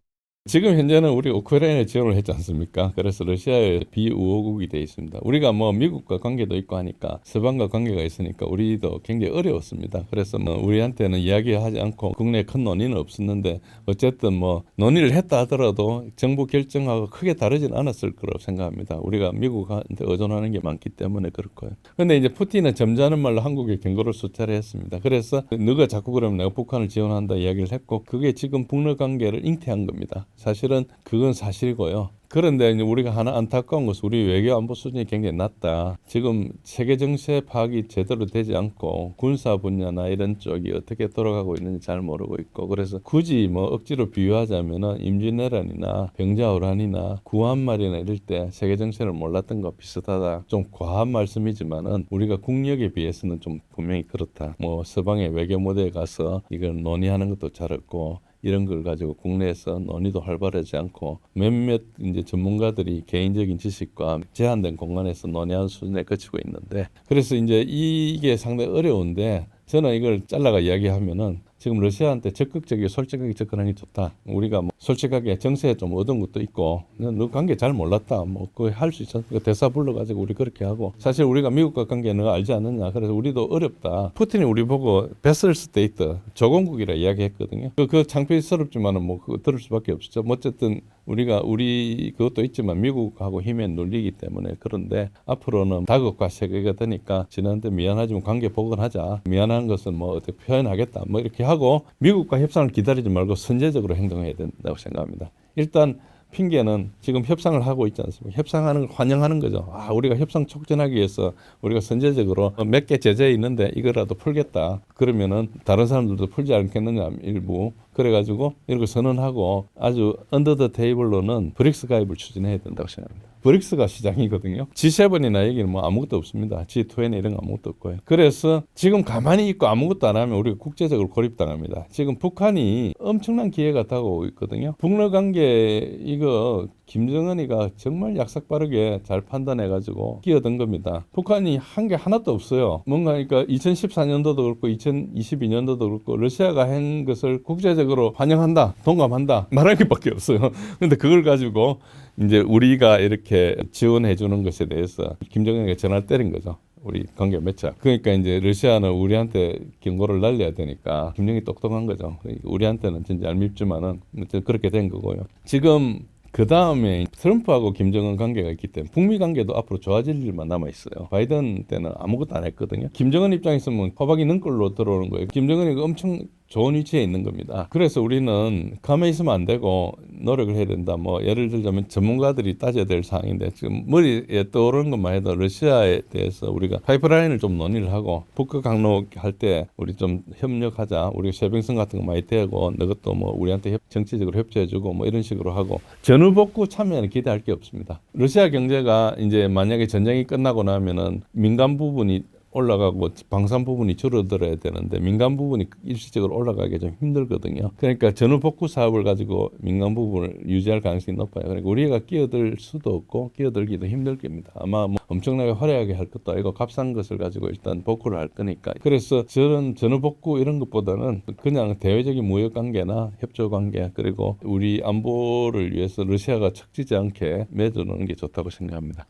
지금 현재는 우리 우크라이나에 지원을 했지 않습니까? 그래서 러시아의 비우호국이 돼 있습니다. 우리가 뭐 미국과 관계도 있고 하니까 서방과 관계가 있으니까 우리도 굉장히 어려웠습니다. 그래서 뭐 우리한테는 이야기하지 않고 국내에 큰 논의는 없었는데 어쨌든 뭐 논의를 했다 하더라도 정부 결정하고 크게 다르진 않았을 거라고 생각합니다. 우리가 미국한테 의존하는 게 많기 때문에 그렇고요. 근데 이제 푸틴은 점잖은 말로 한국에 경고를 수차례 했습니다. 그래서 너가 자꾸 그러면 내가 북한을 지원한다 이야기를 했고 그게 지금 북러 관계를 잉태한 겁니다. 사실은 그건 사실이고요. 그런데 이제 우리가 하나 안타까운 것은 우리 외교 안보 수준이 굉장히 낮다. 지금 세계 정세 파악이 제대로 되지 않고 군사 분야나 이런 쪽이 어떻게 돌아가고 있는지 잘 모르고 있고 그래서 굳이 뭐 억지로 비유하자면은 임진왜란이나 병자호란이나 구한말이나 이럴 때 세계 정세를 몰랐던 것 비슷하다. 좀 과한 말씀이지만은 우리가 국력에 비해서는 좀 분명히 그렇다. 뭐 서방의 외교 무대에 가서 이걸 논의하는 것도 잘했고 이런 걸 가지고 국내에서 논의도 활발하지 않고 몇몇 이제 전문가들이 개인적인 지식과 제한된 공간에서 논의하는 수준에 그치고 있는데 그래서 이제 이게 상당히 어려운데 저는 이걸 잘라가 이야기하면은 지금 러시아한테 적극적이고 솔직하게 접근하는 게 좋다. 우리가 뭐 솔직하게 정세에 좀 얻은 것도 있고 너 관계 잘 몰랐다. 뭐 그거 할 수 있어. 대사 불러가지고 우리 그렇게 하고 사실 우리가 미국과 관계 너가 알지 않느냐. 그래서 우리도 어렵다. 푸틴이 우리 보고 베슬 스테이트 조공국이라 이야기했거든요. 그 창피스럽지만은 뭐 그거 들을 수밖에 없었죠. 뭐 어쨌든 우리 그것도 있지만 미국하고 힘에 눌리기 때문에 그런데 앞으로는 다국화 세계가 되니까 지난데 미안하지만 관계 복원하자. 미안한 것은 뭐 어떻게 표현하겠다. 뭐 이렇게 하고 미국과 협상을 기다리지 말고 선제적으로 행동해야 된다고 생각합니다. 일단 핑계는 지금 협상을 하고 있지 않습니까? 협상하는 걸 환영하는 거죠. 우리가 협상 촉진하기 위해서 우리가 선제적으로 몇 개 제재 있는데 이거라도 풀겠다. 그러면은 다른 사람들도 풀지 않겠느냐 일부. 그래가지고 이런 걸 선언하고 아주 언더 더 테이블로는 브릭스 가입을 추진해야 된다고 생각합니다. 브릭스가 시장이거든요. G7이나 여기는 뭐 아무것도 없습니다. G20 이런 거 아무것도 없고요. 그래서 지금 가만히 있고 아무것도 안 하면 우리가 국제적으로 고립당합니다. 지금 북한이 엄청난 기회가 다가오고 있거든요. 북러 관계 이거 김정은이가 정말 약삭 빠르게 잘 판단해가지고 끼어든 겁니다. 북한이 한 게 하나도 없어요. 뭔가 그러니까 2014년도도 그렇고 2022년도도 그렇고 러시아가 한 것을 국제적으로 환영한다, 동감한다 말할 것밖에 없어요. 근데 그걸 가지고 이제 우리가 이렇게 지원해 주는 것에 대해서 김정은이가 전화를 때린 거죠. 우리 관계 맺자. 그러니까 이제 러시아는 우리한테 경고를 날려야 되니까 김정은이 똑똑한 거죠. 우리한테는 진짜 얄밉지만은 그렇게 된 거고요. 지금 그 다음에 트럼프하고 김정은 관계가 있기 때문에 북미 관계도 앞으로 좋아질 일만 남아 있어요. 바이든 때는 아무것도 안 했거든요. 김정은 입장에서는 호박이 능걸로 들어오는 거예요. 김정은이 엄청 좋은 위치에 있는 겁니다. 그래서 우리는 가만히 있으면 안 되고 노력을 해야 된다. 뭐 예를 들자면 전문가들이 따져야 될 사항인데 지금 머리에 떠오르는 것만 해도 러시아에 대해서 우리가 파이프라인을 좀 논의를 하고 북극 항로 할 때 우리 좀 협력하자. 우리가 쉐빙선 같은 거 많이 대고 너것도 뭐 우리한테 정치적으로 협조해주고 뭐 이런 식으로 하고 전후복구 참여는 기대할 게 없습니다. 러시아 경제가 이제 만약에 전쟁이 끝나고 나면은 민간 부분이 올라가고 방산 부분이 줄어들어야 되는데 민간 부분이 일시적으로 올라가기 좀 힘들거든요. 그러니까 전후 복구 사업을 가지고 민간 부분을 유지할 가능성이 높아요. 그러니까 우리가 끼어들 수도 없고 끼어들기도 힘들 겁니다. 아마 뭐 엄청나게 화려하게 할 것도 아니고 값싼 것을 가지고 일단 복구를 할 거니까. 그래서 저는 전후 복구 이런 것보다는 그냥 대외적인 무역 관계나 협조 관계 그리고 우리 안보를 위해서 러시아가 척지지 않게 맺어놓는 게 좋다고 생각합니다.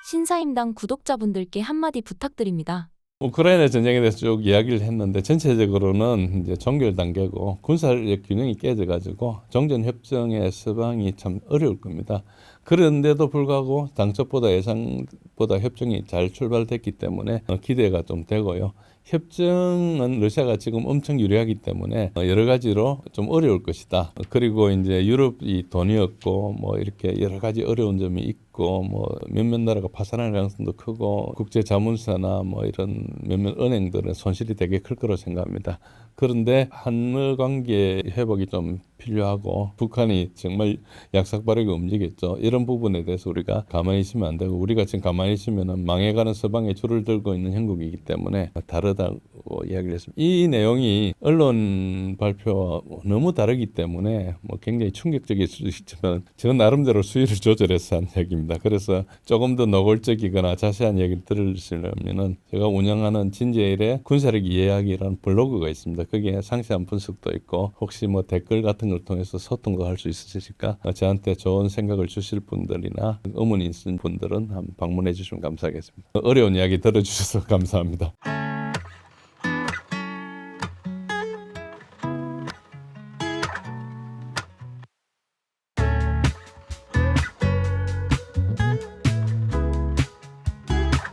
신사임당 구독자분들께 한마디 부탁드립니다. 우크라이나 전쟁에 대해서 쭉 이야기를 했는데 전체적으로는 이제 종결 단계고 군사력 균형이 깨져가지고 정전 협정의 서방이 참 어려울 겁니다. 그런데도 불구하고 당초보다 예상보다 협정이 잘 출발됐기 때문에 기대가 좀 되고요. 협정은 러시아가 지금 엄청 유리하기 때문에 여러 가지로 좀 어려울 것이다. 그리고 이제 유럽이 돈이 없고 뭐 이렇게 여러 가지 어려운 점이 있고 뭐 몇몇 나라가 파산할 가능성도 크고 국제 자문사나 뭐 이런 몇몇 은행들은 손실이 되게 클 거라고 생각합니다. 그런데 한일 관계 회복이 좀 필요하고 북한이 정말 약삭 빠르게 움직였죠. 이런 부분에 대해서 우리가 가만히 있으면 안 되고 우리가 지금 가만히 있으면 망해가는 서방에 줄을 들고 있는 형국이기 때문에 다르다고 이야기를 했습니다. 이 내용이 언론 발표와 너무 다르기 때문에 뭐 굉장히 충격적일 수도 있지만 저 나름대로 수위를 조절해서 한 얘기입니다. 그래서 조금 더 노골적이거나 자세한 얘기를 들으시려면은 제가 운영하는 진제일의 군사력 이해하기라는 블로그가 있습니다. 거기에 상세한 분석도 있고 혹시 뭐 댓글 같은 걸 통해서 소통도 할 수 있으실까? 저한테 좋은 생각을 주실 분들이나 의문이 있으신 분들은 한번 방문해 주시면 감사하겠습니다. 어려운 이야기 들어주셔서 감사합니다.